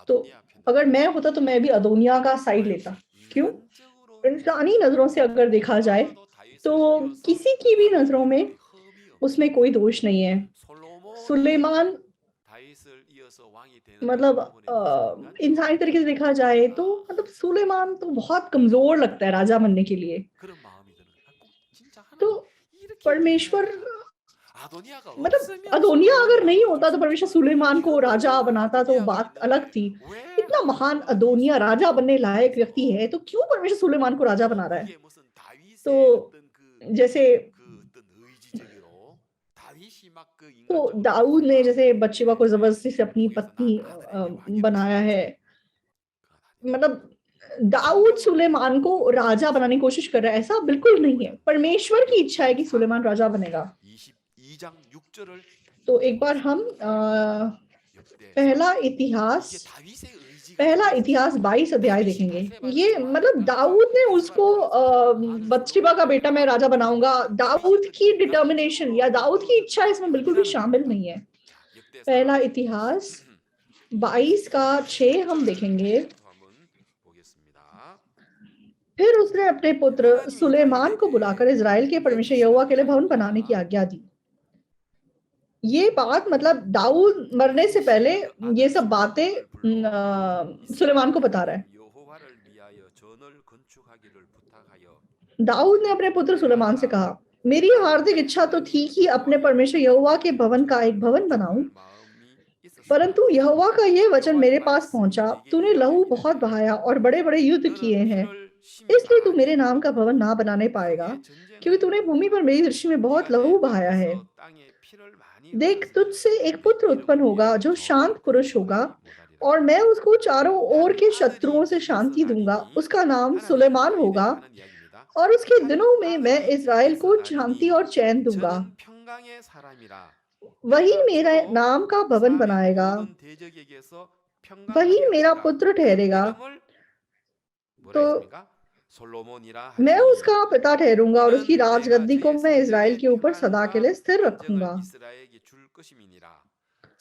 Speaker 1: तो अगर मैं होता तो मैं भी अदोनिया का साइड लेता। क्यों? इंसानी नजरों से अगर देखा जाए तो किसी की भी नजरों में उसमें कोई दोष नहीं है। सुलेमान मतलब इंसानी तरीके से देखा जाए तो मतलब सुलेमान तो बहुत कमजोर लगता है राजा बनने के लिए। तो परमेश्वर मतलब अदोनिया अगर नहीं होता तो परमेश्वर सुलेमान को राजा बनाता, तो बात अलग थी। इतना महान अदोनिया राजा बनने लायक व्यक्ति है, तो क्यों परमेश्वर सुलेमान को राजा बना रहा है? तो जैसे तो दाऊद ने जैसे बत्शेबा को जबरदस्ती से अपनी पत्नी बनाया है। मतलब दाऊद सुलेमान को राजा बनाने की कोशिश कर रहा है, ऐसा बिल्कुल नहीं है। परमेश्वर की इच्छा है कि सुलेमान राजा बनेगा। तो एक बार हम पहला इतिहास 22 अध्याय देखेंगे। ये मतलब दाऊद ने उसको बत्शेबा का बेटा मैं राजा बनाऊंगा, दाऊद की डिटर्मिनेशन या दाऊद की इच्छा इसमें बिल्कुल भी शामिल नहीं है। पहला इतिहास 22 का 6 हम देखेंगे। फिर उसने अपने पुत्र सुलेमान को बुलाकर इज़राइल के परमेश्वर यहोवा के लिए भवन बनाने की आज्ञा दी। ये बात मतलब दाऊद मरने से पहले ये सब बातें सुलेमान को बता रहा है। दाऊद ने अपने पुत्र सुलेमान से कहा, मेरी हार्दिक इच्छा तो थी कि अपने परमेश्वर यहोवा के भवन का एक भवन बनाऊं, परंतु यहोवा का यह वचन मेरे पास पहुंचा, तूने लहू बहुत बहाया और बड़े बड़े युद्ध किए हैं, इसलिए तू मेरे नाम का भवन ना बनाने पाएगा, क्योंकि तूने भूमि पर मेरी दृष्टि में बहुत लहू बहाया है। देख, तुझसे एक पुत्र उत्पन्न होगा जो शांत पुरुष होगा, और मैं उसको चारों ओर के शत्रुओं से शांति दूंगा। उसका नाम सुलेमान होगा, और उसके दिनों में मैं इज़राइल को शांति और चैन दूंगा। वही मेरा नाम का भवन बनाएगा, वही मेरा पुत्र ठहरेगा, तो मैं उसका पिता ठहरूंगा, और उसकी राजगद्दी को मैं इज़राइल के ऊपर सदा के लिए स्थिर रखूंगा।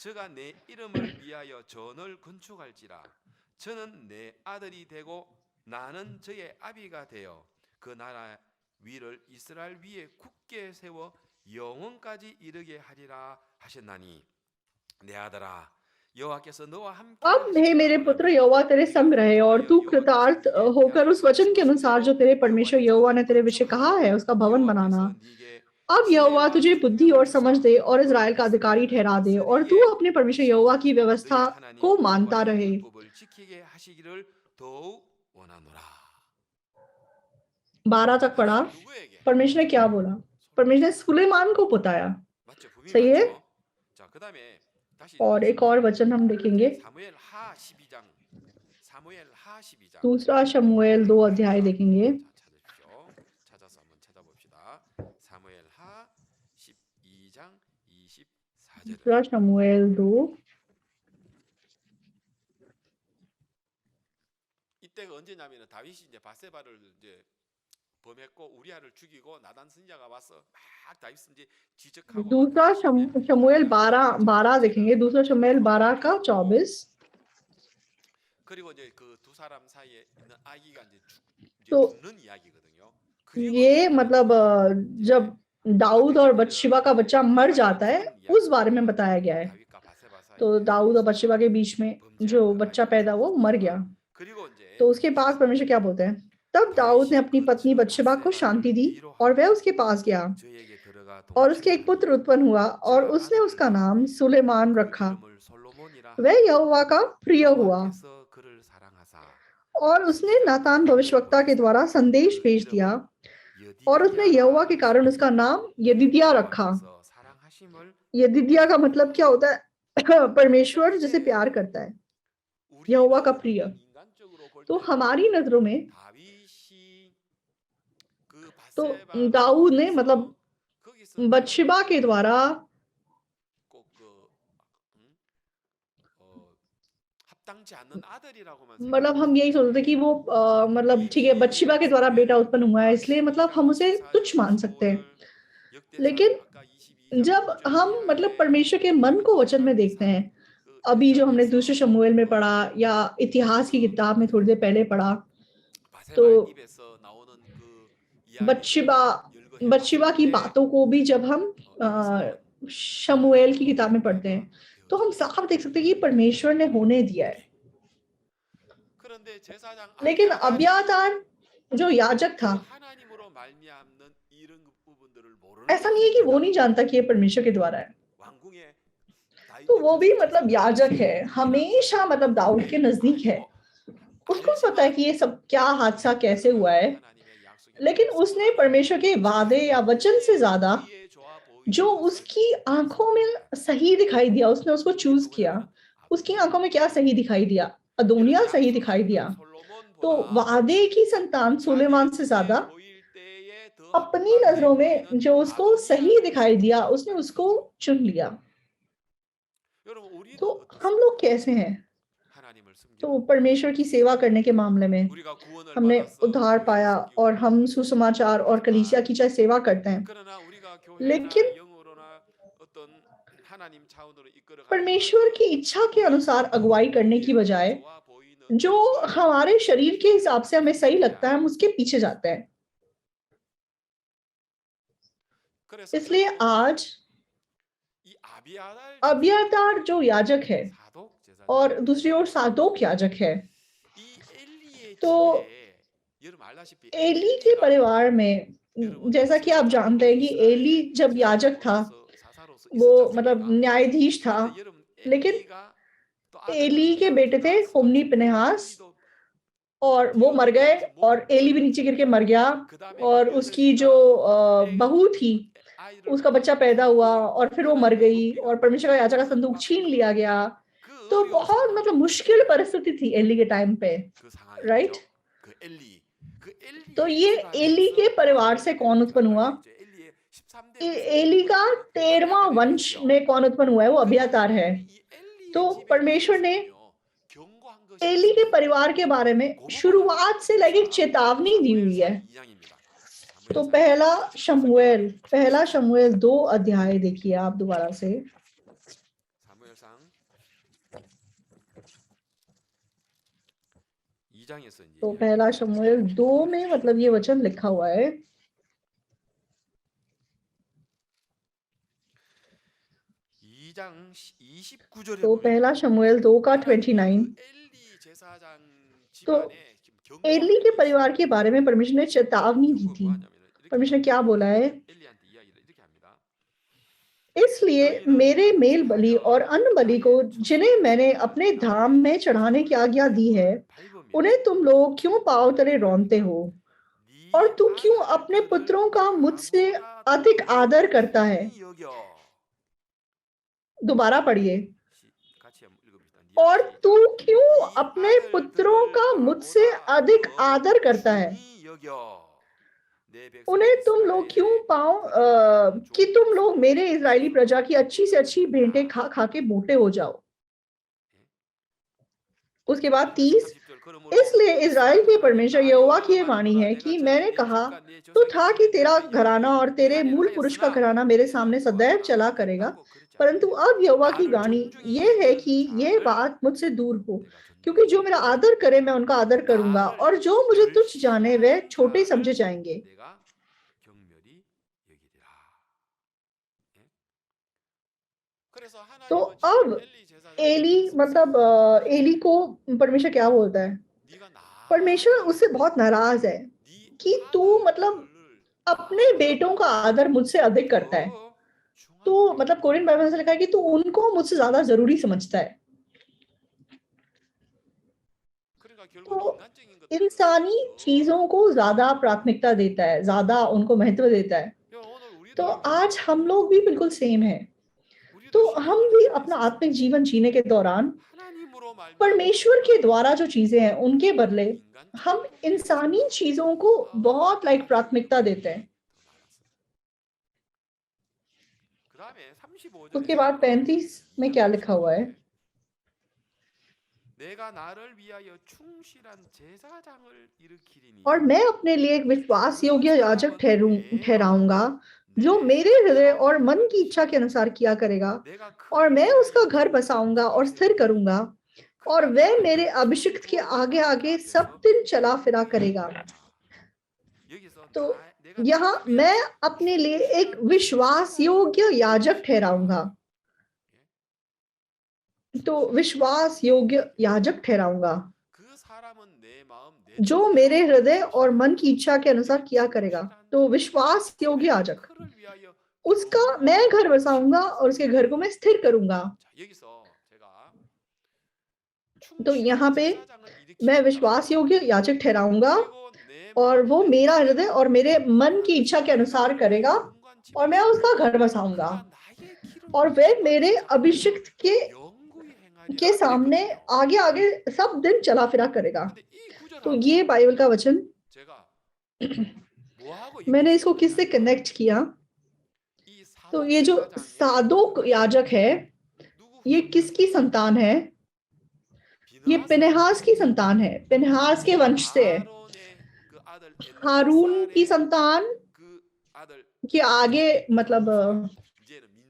Speaker 2: 저가 내 이름을 위하여 전을 건축할지라. 저는 내 아들이 되고 나는 저의 아비가 되어 그 나라 위를 이스라엘 위에 굳게 세워 영원까지 이르게 하리라 하셨나니 내 아들아 여호와께서 너와 함께
Speaker 1: अब हे मेरे पुत्र, यहोवा तेरे संग रहे, और तू कृतार्थ होकर उस वचन के अनुसार जो तेरे परमेश्वर यहोवा ने तेरे विषय कहा है उसका भवन बनाना। अब यहोवा तुझे बुद्धि और समझ दे और इज़राइल का अधिकारी ठहरा दे, और तू अपने परमेश्वर यहोवा की व्यवस्था को मानता रहे। 12 तक पढ़ा। परमेश्वर ने क्या बोला? परमेश्वर ने सुलेमान को बताया, सही है। और एक और वचन हम देखेंगे, दूसरा शमूएल 2 अध्याय देखेंगे। दूसरा शमूएल 2
Speaker 2: 이때가 언제냐면은 다윗이 이제 바세바를 이제 범했고 우리아를 죽이고 나단 선지자가 와서 막 다윗 선지 지적하고
Speaker 1: दूसरा शमूएल 12 देखेंगे। दूसरा शमूएल 12 का 24।
Speaker 2: 그리고 이제 그 두 사람 사이에 있는 아기가 이제
Speaker 1: तो
Speaker 2: 죽는 이야기거든요.
Speaker 1: ये मतलब जब दाऊद और बतशेबा का बच्चा मर जाता है उस बारे में बताया गया है। तो दाऊद और बतशेबा के बीच में जो बच्चा पैदा हुआ मर गया। तो उसके पास परमेश्वर क्या बोलते हैं? तब दाऊद ने अपनी पत्नी बतशेबा को शांति दी और वह उसके पास गया, और उसके एक पुत्र उत्पन्न हुआ, और उसने उसका नाम सुलेमान रखा। वह यहोवा का प्रिय हुआ, और उसने नातान भविष्यवक्ता के द्वारा संदेश भेज दिया, और उसने यहोवा के कारण उसका नाम यदिद्या रखा। यदिद्या का मतलब क्या होता है? परमेश्वर जिसे प्यार करता है, यहोवा का प्रिय। तो हमारी नजरों में तो दाऊद ने मतलब बतशेबा के द्वारा मतलब हम यही सोचते थे कि वो मतलब ठीक है, बतशेबा के द्वारा बेटा उत्पन्न हुआ है, इसलिए मतलब हम उसे तुच्छ मान सकते हैं। लेकिन जब हम मतलब परमेश्वर के मन को वचन में देखते हैं, अभी जो हमने दूसरे शमूएल में पढ़ा या इतिहास की किताब में थोड़ी देर पहले पढ़ा, तो बतशेबा की बातों को भी जब हम शमूएल की किताब में पढ़ते हैं तो हम साफ देख सकते हैं कि परमेश्वर ने होने दिया है। लेकिन अब्यातार जो याजक था, ऐसा नहीं है कि वो नहीं जानता कि ये परमेश्वर के द्वारा है। तो वो भी मतलब याजक है, हमेशा मतलब दाऊद के नजदीक है, उसको पता है कि ये सब क्या हादसा कैसे हुआ है। लेकिन उसने परमेश्वर के वादे या वचन से ज्यादा जो उसकी आंखों में सही दिखाई दिया, उसने उसको चूज किया। उसकी आंखों में क्या सही दिखाई दिया? अदोनिया सही दिखाई दिया। तो वादे की संतान सुलेमान से ज्यादा अपनी नजरों में जो उसको सही दिखाई दिया, उसने उसको चुन लिया। तो हम लोग कैसे हैं? तो परमेश्वर की सेवा करने के मामले में हमने उद्धार पाया और हम सुसमाचार और कलीसिया की चाहे सेवा करते हैं, लेकिन परमेश्वर की इच्छा के अनुसार अगुवाई करने की बजाय जो हमारे शरीर के हिसाब से हमें सही लगता है, हम उसके पीछे जाते हैं।
Speaker 2: 그래서
Speaker 1: इसलिए
Speaker 2: 결국
Speaker 1: आज
Speaker 2: 이 아비아달
Speaker 1: अब्यातार जो याजक है
Speaker 2: 사독
Speaker 1: और
Speaker 2: 제사장이
Speaker 1: दूसरी ओर सादोक याजक है,
Speaker 2: 이 엘리의
Speaker 1: तो
Speaker 2: 집에 여러분 알다시피
Speaker 1: एली के
Speaker 2: 엘리가
Speaker 1: परिवार में,
Speaker 2: 여러분
Speaker 1: जैसा कि आप जानते
Speaker 2: 제사장으로
Speaker 1: हैं कि एली
Speaker 2: 이스라엘
Speaker 1: जब याजक था,
Speaker 2: 제사장으로서 사사로서
Speaker 1: वो
Speaker 2: 있었지
Speaker 1: मतलब
Speaker 2: 않습니까?
Speaker 1: न्यायाधीश था,
Speaker 2: 근데 여러분
Speaker 1: लेकिन
Speaker 2: 엘리가 또 아들
Speaker 1: एली के बेटे थे
Speaker 2: 피느하스도
Speaker 1: होमनी
Speaker 2: 죽고
Speaker 1: पिनेहास,
Speaker 2: 엘리도
Speaker 1: और वो मर गए,
Speaker 2: 뛰어내려가서
Speaker 1: और
Speaker 2: 목을
Speaker 1: एली भी नीचे गिर के मर गया,
Speaker 2: 그 다음에 그
Speaker 1: और उसकी जो
Speaker 2: 며느리가
Speaker 1: बहू थी,
Speaker 2: 아이를
Speaker 1: उसका बच्चा
Speaker 2: 가지고
Speaker 1: पैदा हुआ
Speaker 2: 그
Speaker 1: और फिर वो मर
Speaker 2: 하나님의
Speaker 1: गई,
Speaker 2: 섭리가
Speaker 1: और परमेश्वर का याजक का संदूक
Speaker 2: 막
Speaker 1: छीन लिया गया।
Speaker 2: 그
Speaker 1: तो
Speaker 2: 어려운
Speaker 1: बहुत
Speaker 2: 상황
Speaker 1: मतलब मुश्किल परिस्थिति थी एली के टाइम पे,
Speaker 2: 그 상황에
Speaker 1: राइट।
Speaker 2: 그죠? 그
Speaker 1: तो
Speaker 2: 엘리의
Speaker 1: ये एली
Speaker 2: 집안에서
Speaker 1: के परिवार से
Speaker 2: 하나님의
Speaker 1: कौन उत्पन्न
Speaker 2: 백성을
Speaker 1: हुआ?
Speaker 2: 이제 엘리의 13대 후손
Speaker 1: एली का
Speaker 2: 그
Speaker 1: 13वां
Speaker 2: 아비아달의
Speaker 1: वंश
Speaker 2: 집이죠.
Speaker 1: में कौन उत्पन्न हुआ है? वो
Speaker 2: 근데
Speaker 1: अब्यातार है।
Speaker 2: 하나님이 이 엘리의
Speaker 1: तो
Speaker 2: 집에
Speaker 1: परमेश्वर ने
Speaker 2: 대해서는요 경고한 것이
Speaker 1: एली के
Speaker 2: 있습니다.
Speaker 1: परिवार के बारे में
Speaker 2: 그 부분을
Speaker 1: शुरुआत से लेके एक चेतावनी दी हुई है।
Speaker 2: 사무엘상 2장입니다.
Speaker 1: तो पहला शमूएल 2 अध्याय देखिए आप दोबारा से।
Speaker 2: 사무엘상 2장에서 이제
Speaker 1: तो पहला शमूएल 2 में मतलब ये वचन लिखा हुआ है।
Speaker 2: 2장 29절에
Speaker 1: तो पहला शमूएल 2 का 29।
Speaker 2: 그 엘리 제사장
Speaker 1: तो
Speaker 2: 집안에
Speaker 1: एली के परिवार के बारे में परमेश्वर ने चेतावनी दी थी। परमेश्वर ने क्या बोला है?
Speaker 2: 엘리한테 이야기를 이렇게 합니다.
Speaker 1: इसलिए मेरे मेल बलि और अन्न बलि को जिन्हें मैंने अपने धाम में चढ़ाने की आज्ञा दी है, उन्हें तुम लोग क्यों पांव तले रौंदते हो? और तू क्यों अपने पुत्रों का मुझसे अधिक आदर करता है? दोबारा पढ़िए। और तू क्यों अपने पुत्रों का मुझसे अधिक आदर करता है? उन्हें तुम लोग क्यों कि तुम लोग मेरे इजरायली प्रजा की अच्छी से अच्छी भेंटें खा खा के मोटे हो जाओ। उसके बाद 30, इसलिए इजराइल के परमेश्वर यहोवा की ये वाणी है कि मैंने कहा तो था कि तेरा घराना और तेरे मूल पुरुष का घराना मेरे सामने सदैव चला करेगा, परंतु अब यहोवा की वाणी ये है कि यह बात मुझसे दूर हो, क्योंकि जो मेरा आदर करे मैं उनका आदर करूंगा, और जो मुझे तुच्छ जाने वे छोटे समझे जाएंगे। तो अब एली मतलब एली को परमेश्वर क्या बोलता है? परमेश्वर उससे बहुत नाराज है कि तू मतलब अपने बेटों का आदर मुझसे अधिक करता है। तो मतलब कोरियन बाइबल में लिखा है कि तू उनको मुझसे ज्यादा जरूरी समझता है। तो इंसानी चीजों को ज्यादा प्राथमिकता देता है, ज्यादा उनको महत्व देता है। तो आज हम लोग भी बिल्कुल सेम है। तो हम भी अपना आत्मिक जीवन जीने के दौरान परमेश्वर के द्वारा जो चीजें हैं उनके बदले हम इंसानी चीजों को बहुत प्राथमिकता देते हैं। उसके बाद 35 में क्या लिखा हुआ है? और मैं अपने लिए एक विश्वास योग्य याजक ठहराऊंगा जो मेरे हृदय और मन की इच्छा के अनुसार किया करेगा, और मैं उसका घर बसाऊंगा और स्थिर करूंगा, और वह मेरे अभिषिक्त के आगे आगे सब दिन चला फिरा करेगा। तो यहाँ मैं अपने लिए एक विश्वास योग्य याजक ठहराऊंगा। तो विश्वास योग्य याजक ठहराऊंगा जो मेरे हृदय और मन की इच्छा के अनुसार किया करेगा। तो विश्वास योग्य याजक, उसका मैं घर बसाऊंगा और उसके घर को मैं स्थिर करूंगा। तो यहाँ पे मैं विश्वास योग्य याजक ठहराऊंगा और वो मेरा हृदय और मेरे मन की इच्छा के अनुसार करेगा, और मैं उसका घर बसाऊंगा, और वह मेरे अभिषिक्त के सामने आगे आगे सब दिन चला फिरा करेगा। तो ये बाइबल का वचन मैंने इसको किससे कनेक्ट किया? तो ये जो सादोक याजक है, ये किसकी संतान है? ये पिनहास की संतान है, पिनहास के वंश से है। हारून की संतान के आगे मतलब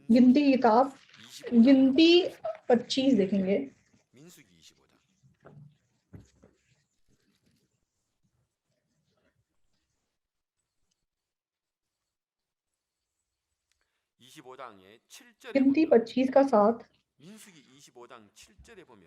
Speaker 1: गिनती किताब गिनती 25 देखेंगे।
Speaker 2: 25장의 7절에
Speaker 1: गिनती
Speaker 2: 보면
Speaker 1: 25 का 7
Speaker 2: 민수기 25장 7절에 보면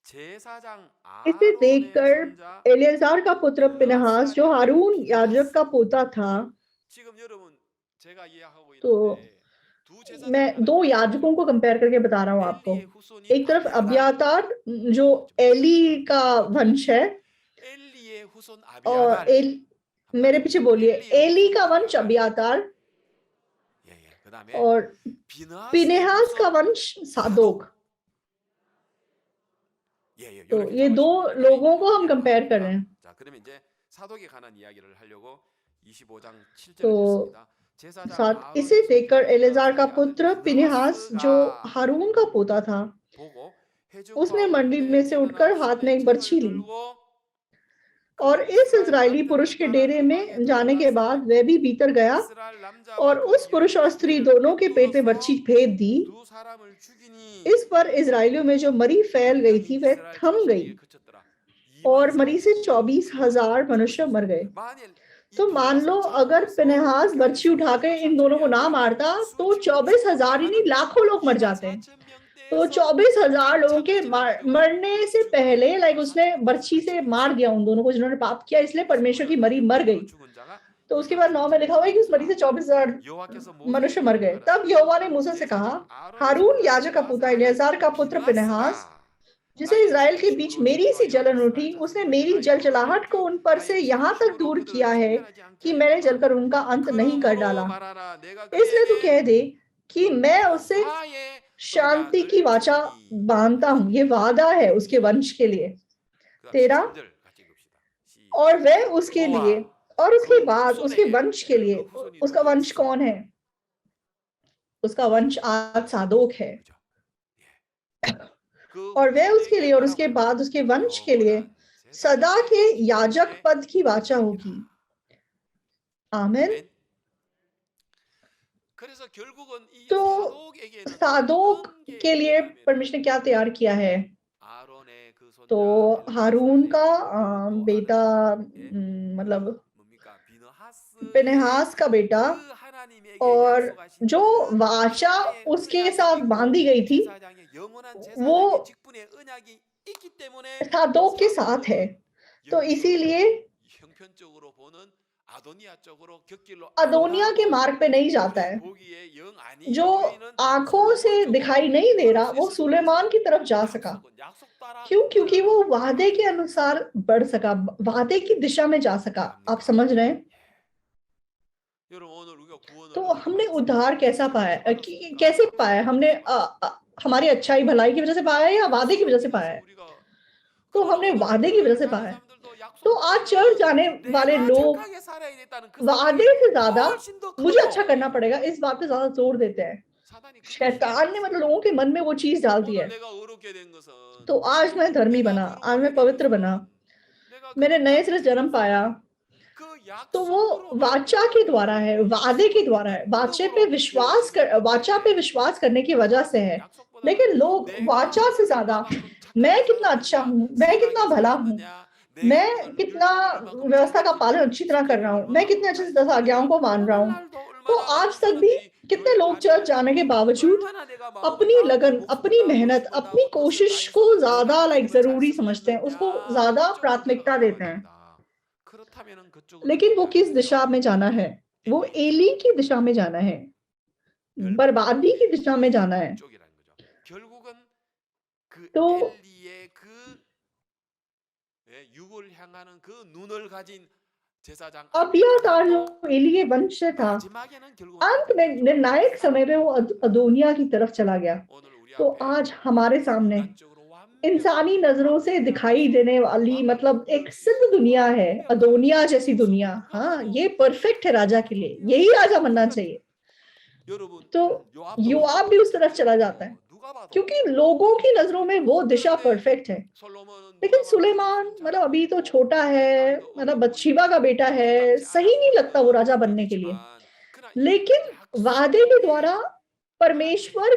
Speaker 2: 제사장
Speaker 1: इसे
Speaker 2: 아론의
Speaker 1: देखकर
Speaker 2: 손자
Speaker 1: एलियाजार का पुत्र पिनहास जो
Speaker 2: 엘라살의
Speaker 1: हारून
Speaker 2: 아들
Speaker 1: याजक का
Speaker 2: 비느하스.
Speaker 1: पोता था,
Speaker 2: 지금 여러분 제가 이해하고
Speaker 1: तो
Speaker 2: 있는데 두 제사장을
Speaker 1: मैं
Speaker 2: 하나
Speaker 1: 2
Speaker 2: 이해하는
Speaker 1: याजकों को
Speaker 2: 거죠.
Speaker 1: कंपेयर करके बता रहा हूँ आपको।
Speaker 2: 엘리의 후손이
Speaker 1: एक तरफ
Speaker 2: 아비아달.
Speaker 1: अब्यातार जो एली का वंश है,
Speaker 2: 엘리의 후손
Speaker 1: और
Speaker 2: 아비아달.
Speaker 1: मेरे पीछे बोलिए,
Speaker 2: 엘리의
Speaker 1: एली
Speaker 2: 후손
Speaker 1: का वंश
Speaker 2: 아비아달.
Speaker 1: अब्यातार
Speaker 2: 예, 예. 그다음에
Speaker 1: और
Speaker 2: 비느하스의
Speaker 1: पिनेहास का
Speaker 2: 후손
Speaker 1: वंश
Speaker 2: 사독.
Speaker 1: सादोक।
Speaker 2: 예, 예.
Speaker 1: तो
Speaker 2: 이렇게
Speaker 1: ये 2
Speaker 2: 잡으시면 돼요.
Speaker 1: लोगों को हम
Speaker 2: 이해가
Speaker 1: कंपेयर कर
Speaker 2: 갑니다.
Speaker 1: रहे हैं।
Speaker 2: 자, 그러면 이제 사독에 관한 이야기를 하려고 25장 7절을
Speaker 1: तो
Speaker 2: 했습니다. 제사장
Speaker 1: साथ इसे
Speaker 2: 아론의
Speaker 1: देखकर
Speaker 2: 손자
Speaker 1: एलेजार का
Speaker 2: 엘라살의 아들
Speaker 1: पुत्र पिनेहास जो
Speaker 2: 비느하스가
Speaker 1: हारून का पोता था,
Speaker 2: 보고
Speaker 1: उसने
Speaker 2: 회중
Speaker 1: मंडी में
Speaker 2: 가운데
Speaker 1: से
Speaker 2: 일어나
Speaker 1: उठकर हाथ में
Speaker 2: 손에
Speaker 1: एक
Speaker 2: 창을
Speaker 1: बर्छी ली,
Speaker 2: 들고
Speaker 1: और
Speaker 2: 그
Speaker 1: इस
Speaker 2: 이스라엘
Speaker 1: इस्राएली
Speaker 2: 남자를
Speaker 1: पुरुष के
Speaker 2: 따라
Speaker 1: डेरे
Speaker 2: 그
Speaker 1: में
Speaker 2: 방에
Speaker 1: जाने के
Speaker 2: 들어가서
Speaker 1: बाद वह भी भीतर गया
Speaker 2: 이스라엘 남자와
Speaker 1: और
Speaker 2: 그
Speaker 1: उस पुरुष और
Speaker 2: 여인의
Speaker 1: स्त्री
Speaker 2: 배를
Speaker 1: दोनों के पेट में
Speaker 2: 꿰뚫어서
Speaker 1: बर्छी भेद दी।
Speaker 2: 두 사람을 죽이니
Speaker 1: इस पर इस्राएलियों में जो मरी फैल गई थी वह
Speaker 2: 이스라엘
Speaker 1: थम गई
Speaker 2: 자손에게 그쳤더라.
Speaker 1: और मरी से
Speaker 2: 24,000
Speaker 1: 24,000 मनुष्य मर गए।
Speaker 2: 만일 이
Speaker 1: तो मान लो
Speaker 2: 비느하스
Speaker 1: अगर
Speaker 2: 쳐들어와서
Speaker 1: पिनहास
Speaker 2: 이렇게
Speaker 1: बर्छी
Speaker 2: 하겠으면
Speaker 1: उठाकर इन
Speaker 2: 24,000이
Speaker 1: दोनों को ना
Speaker 2: 아니라
Speaker 1: मारता तो
Speaker 2: 수천,
Speaker 1: 24,000 ही नहीं
Speaker 2: 많은데
Speaker 1: लाखों लोग मर जाते।
Speaker 2: 24,000
Speaker 1: तो
Speaker 2: 명대에서
Speaker 1: 24,000 लोगों के
Speaker 2: 창을 찔러가지고
Speaker 1: मरने से
Speaker 2: 죽인
Speaker 1: पहले
Speaker 2: 거예요.
Speaker 1: लाइक उसने बर्छी से मार दिया उन दोनों को जिन्होंने पाप किया, इसलिए परमेश्वर की मरी मर गई।
Speaker 2: 죽은 자가
Speaker 1: तो उसके बाद 9 में लिखा हुआ है कि उस मरी से 24,000
Speaker 2: 여호와께서
Speaker 1: मनुष्य
Speaker 2: 모세에게
Speaker 1: मर गए। तब
Speaker 2: 명령하라.
Speaker 1: यहोवा ने मूसा से कहा,
Speaker 2: 제사장 아론의
Speaker 1: हारून
Speaker 2: 손자
Speaker 1: याजक का
Speaker 2: 엘라살
Speaker 1: पुत्र
Speaker 2: 아들
Speaker 1: इलेआजार का पुत्र पिनहास,
Speaker 2: 비느하스가
Speaker 1: जिसे
Speaker 2: 나의
Speaker 1: इज़राइल के
Speaker 2: 성읍
Speaker 1: बीच
Speaker 2: 시로를
Speaker 1: मेरी सी
Speaker 2: 인도하여
Speaker 1: जलन
Speaker 2: 이스라엘
Speaker 1: उठी, उसने
Speaker 2: 자손들을
Speaker 1: मेरी
Speaker 2: 나의
Speaker 1: जलजलाहट को उन पर से
Speaker 2: 하여
Speaker 1: यहाँ तक
Speaker 2: 진심으로
Speaker 1: दूर
Speaker 2: 그들을
Speaker 1: किया है
Speaker 2: 심판하지 않게
Speaker 1: कि मैंने
Speaker 2: 하였노라.
Speaker 1: जलकर उनका अंत नहीं कर
Speaker 2: 그러므로
Speaker 1: डाला।
Speaker 2: 말하라. 내가
Speaker 1: इसलिए तू
Speaker 2: 그에게
Speaker 1: कह दे कि मैं उससे
Speaker 2: 평화의
Speaker 1: शांति की
Speaker 2: 언약을
Speaker 1: वाचा
Speaker 2: 주리니.
Speaker 1: बांधता हूँ। ये वादा है उसके वंश के लिए।
Speaker 2: 그다음
Speaker 1: 13
Speaker 2: 13절 같이 읽읍시다.
Speaker 1: और वह उसके लिए
Speaker 2: 너와
Speaker 1: और उसके
Speaker 2: 그
Speaker 1: बाद उसके
Speaker 2: 후손에게.
Speaker 1: वंश के लिए।
Speaker 2: 그 후손이
Speaker 1: उसका
Speaker 2: 누구겠어?
Speaker 1: वंश कौन है? उसका वंश आज सादोक है।
Speaker 2: 그죠? 예. 그
Speaker 1: और वह उसके लिए और
Speaker 2: 후손에게
Speaker 1: उसके
Speaker 2: 바라보는
Speaker 1: बाद उसके वंश के लिए
Speaker 2: 영원한
Speaker 1: सदा
Speaker 2: 제사장의
Speaker 1: के याजक
Speaker 2: 언약의
Speaker 1: पद की वाचा
Speaker 2: 언약이라.
Speaker 1: होगी। आमीन।
Speaker 2: 아멘. 그래서 결국은 이
Speaker 1: तो
Speaker 2: 사독에게는
Speaker 1: सादोक
Speaker 2: 어떤 게
Speaker 1: के लिए
Speaker 2: 있냐면
Speaker 1: परमेश्वर ने क्या तैयार किया है?
Speaker 2: 아론의 그 손자
Speaker 1: तो हारून का
Speaker 2: 엘라살의 그
Speaker 1: बेटा
Speaker 2: 아들, 예?
Speaker 1: मतलब
Speaker 2: 뭡니까? 비느하스의
Speaker 1: पिनहास का बेटा,
Speaker 2: 그 하나님에게
Speaker 1: और
Speaker 2: 약속하신
Speaker 1: जो
Speaker 2: 그
Speaker 1: वाचा
Speaker 2: 하나의
Speaker 1: उसके
Speaker 2: 언약이
Speaker 1: साथ
Speaker 2: 있고
Speaker 1: बांधी गई थी
Speaker 2: 제사장의 영원한
Speaker 1: वो
Speaker 2: 제사장의 직분의 언약이 있기 때문에
Speaker 1: सादोक के साथ है।
Speaker 2: 사독은
Speaker 1: तो इसीलिए
Speaker 2: 형편적으로 보는 아도니아 쪽으로 곁길로
Speaker 1: अदोनिया के मार्ग पे नहीं जाता है।
Speaker 2: 보기에 영 아닌
Speaker 1: जो
Speaker 2: 교회는
Speaker 1: आंखों से
Speaker 2: 솔로몬
Speaker 1: दिखाई
Speaker 2: 쪽으로
Speaker 1: नहीं दे रहा
Speaker 2: 걸을 수
Speaker 1: वो
Speaker 2: 있었던
Speaker 1: सुलेमान
Speaker 2: 거죠.
Speaker 1: की तरफ जा सका।
Speaker 2: 약속 따라
Speaker 1: क्यों? क्योंकि वो
Speaker 2: 걸어가는
Speaker 1: वादे के अनुसार बढ़ सका, वादे की दिशा में जा सका। आप समझ रहे हैं?
Speaker 2: 여러분 오늘 우리가 구원을
Speaker 1: तो
Speaker 2: 어떻게
Speaker 1: हमने
Speaker 2: 받았습니까?
Speaker 1: उद्धार कैसा पाया?
Speaker 2: 받았습니까?
Speaker 1: कैसे पाया? हमने हमारी अच्छाई भलाई की वजह से पाया है या वादे की वजह से पाया है?
Speaker 2: 우리가
Speaker 1: तो हमने
Speaker 2: 그러나
Speaker 1: वादे की
Speaker 2: 오늘
Speaker 1: वजह से
Speaker 2: 교회를
Speaker 1: पाया
Speaker 2: 가는
Speaker 1: है।
Speaker 2: 사람들도
Speaker 1: तो
Speaker 2: 약속
Speaker 1: आज चर्च जाने वाले
Speaker 2: 내가
Speaker 1: लोग
Speaker 2: 착하게 살아야 됐다는 그
Speaker 1: वादे
Speaker 2: 생각이
Speaker 1: से ज्यादा
Speaker 2: 훨씬 더
Speaker 1: मुझे
Speaker 2: 커요.
Speaker 1: अच्छा करना पड़ेगा इस बात पे ज्यादा जोर देते हैं।
Speaker 2: 사단이 그걸
Speaker 1: शैतान ने मतलब लोगों के मन में वो चीज डाल दी
Speaker 2: 오늘
Speaker 1: है।
Speaker 2: 내가 어렵게 된 것은
Speaker 1: तो आज मैं धर्मी
Speaker 2: 내가
Speaker 1: बना, आज
Speaker 2: 거룩하게
Speaker 1: मैं
Speaker 2: 된
Speaker 1: पवित्र
Speaker 2: 것은
Speaker 1: बना,
Speaker 2: 내가
Speaker 1: मैंने
Speaker 2: 그냥
Speaker 1: नए सिरे से जन्म पाया,
Speaker 2: 그
Speaker 1: तो वो
Speaker 2: 약속으로
Speaker 1: वाचा के द्वारा है, वादे के द्वारा है, वाचा पे विश्वास करने की वजह से है। लेकिन लोग वाचा से ज्यादा मैं कितना अच्छा हूँ, मैं कितना भला हूँ, मैं कितना व्यवस्था का पालन अच्छी तरह कर रहा हूँ, मैं कितने अच्छे से 10 आज्ञाओं को मान रहा हूँ। तो आज तक भी कितने लोग चर्च जाने के बावजूद अपनी लगन, अपनी मेहनत, अपनी कोशिश को ज्यादा जरूरी समझते हैं, उसको ज्यादा प्राथमिकता देते हैं। लेकिन वो किस दिशा में जाना है? वो एली की दिशा में जाना है, बर्बादी की दिशा में जाना है।
Speaker 2: 결국은 그
Speaker 1: तो
Speaker 2: 엘리의 그 육을 향하는 그 눈을 가진 제사장
Speaker 1: अबियातार जो एली के वंश से था,
Speaker 2: 마지막에는 결국
Speaker 1: अंत में निर्णायक समय पे वो अदोनिया की तरफ चला गया।
Speaker 2: 오늘 우리
Speaker 1: तो
Speaker 2: 앞에
Speaker 1: आज हमारे सामने
Speaker 2: 인간적으로 완벽한
Speaker 1: इंसानी नजरों से दिखाई देने वाली मतलब एक सिद्ध दुनिया है, अदोनिया जैसी दुनिया। हाँ, ये परफेक्ट है राजा के लिए, यही राजा बनना चाहिए।
Speaker 2: 여러분
Speaker 1: तो योआब भी उस तरफ चला जाता है क्योंकि लोगों की नजरों में वो दिशा परफेक्ट है। लेकिन सुलेमान मतलब अभी तो छोटा है, मतलब बत्शीबा का बेटा है, सही नहीं लगता वो राजा बनने के लिए। लेकिन वादे के द्वारा परमेश्वर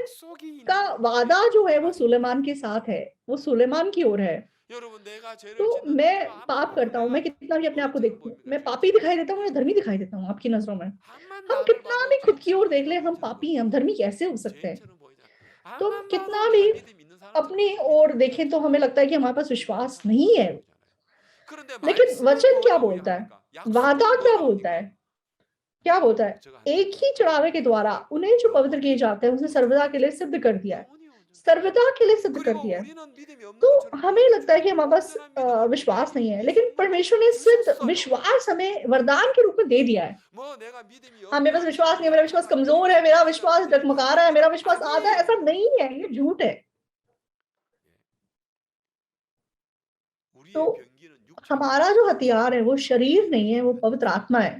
Speaker 1: का वादा जो है वो सुलेमान के साथ है, वो सुलेमान की ओर है।
Speaker 2: 여러분 내가 죄를
Speaker 1: तो
Speaker 2: 짓는
Speaker 1: मैं
Speaker 2: 이유가
Speaker 1: पाप
Speaker 2: 아무리
Speaker 1: करता हूँ, मैं
Speaker 2: 내가
Speaker 1: कितना भी अपने आप को
Speaker 2: 멋져
Speaker 1: देखूँ,
Speaker 2: 보입니까?
Speaker 1: मैं पापी दिखाई देता हूँ या
Speaker 2: 죄인처럼
Speaker 1: धर्मी दिखाई देता हूँ आपकी नज़रों में?
Speaker 2: 암만
Speaker 1: हम
Speaker 2: 나를
Speaker 1: कितना
Speaker 2: 봐도
Speaker 1: भी खुद की ओर
Speaker 2: 죄인처럼
Speaker 1: देख लें, हम
Speaker 2: 보이지는
Speaker 1: पापी हैं, हम
Speaker 2: 못해요.
Speaker 1: धर्मी कैसे हो सकते हैं?
Speaker 2: 죄인처럼 보이잖아.
Speaker 1: तो हम
Speaker 2: 암만
Speaker 1: कितना
Speaker 2: 봐도
Speaker 1: भी
Speaker 2: 우리가 믿음 있는 사람처럼
Speaker 1: अपनी
Speaker 2: 보이죠.
Speaker 1: ओर
Speaker 2: 믿음 있는
Speaker 1: देखें तो
Speaker 2: 사람처럼
Speaker 1: हमें
Speaker 2: 보이죠.
Speaker 1: लगता है कि हमारे पास
Speaker 2: 믿음
Speaker 1: विश्वास
Speaker 2: 있는
Speaker 1: नहीं
Speaker 2: 사람처럼
Speaker 1: है।
Speaker 2: 보이잖아요. 그런데
Speaker 1: लेकिन
Speaker 2: 말씀은
Speaker 1: वचन क्या
Speaker 2: 뭐라고
Speaker 1: बोलता है?
Speaker 2: 이야기합니까?
Speaker 1: वादा
Speaker 2: 약속은
Speaker 1: क्या
Speaker 2: 뭐라고
Speaker 1: बोलता
Speaker 2: 합니까?
Speaker 1: है? क्या बोलता है?
Speaker 2: 제가 한 절만
Speaker 1: एक ही चढ़ावे के द्वारा उन्हें जो पवित्र किए जाते हैं, उसे सर्वदा के लिए सिद्ध कर दिया है।
Speaker 2: 영원히 온전히.
Speaker 1: सर्वदा के लिए सिद्ध कर
Speaker 2: 그리고
Speaker 1: दिया है।
Speaker 2: 우리는 믿음이 없는
Speaker 1: तो
Speaker 2: 것처럼
Speaker 1: हमें
Speaker 2: 보여도
Speaker 1: लगता है कि
Speaker 2: 주님은
Speaker 1: हमारे पास
Speaker 2: 온전한 믿음을
Speaker 1: विश्वास
Speaker 2: 우리에게
Speaker 1: नहीं है,
Speaker 2: 이
Speaker 1: लेकिन
Speaker 2: 선물로
Speaker 1: परमेश्वर ने सिद्ध
Speaker 2: 주셨어요.
Speaker 1: विश्वास हमें वरदान के रूप में दे दिया है।
Speaker 2: 뭐 내가 믿음이
Speaker 1: हाँ, मेरे पास
Speaker 2: 없다,
Speaker 1: विश्वास नहीं है,
Speaker 2: 믿음이
Speaker 1: मेरा विश्वास
Speaker 2: 약하다,
Speaker 1: कमजोर
Speaker 2: 믿음이
Speaker 1: है, मेरा
Speaker 2: 느리다,
Speaker 1: विश्वास
Speaker 2: 믿음이
Speaker 1: डगमगा रहा है, मेरा विश्वास आधा है, ऐसा
Speaker 2: 아니에요.
Speaker 1: नहीं है, ये झूठ है।
Speaker 2: 우리의
Speaker 1: तो
Speaker 2: 병기는 육체가
Speaker 1: हमारा जो हथियार है वो शरीर नहीं है, वो पवित्र आत्मा है।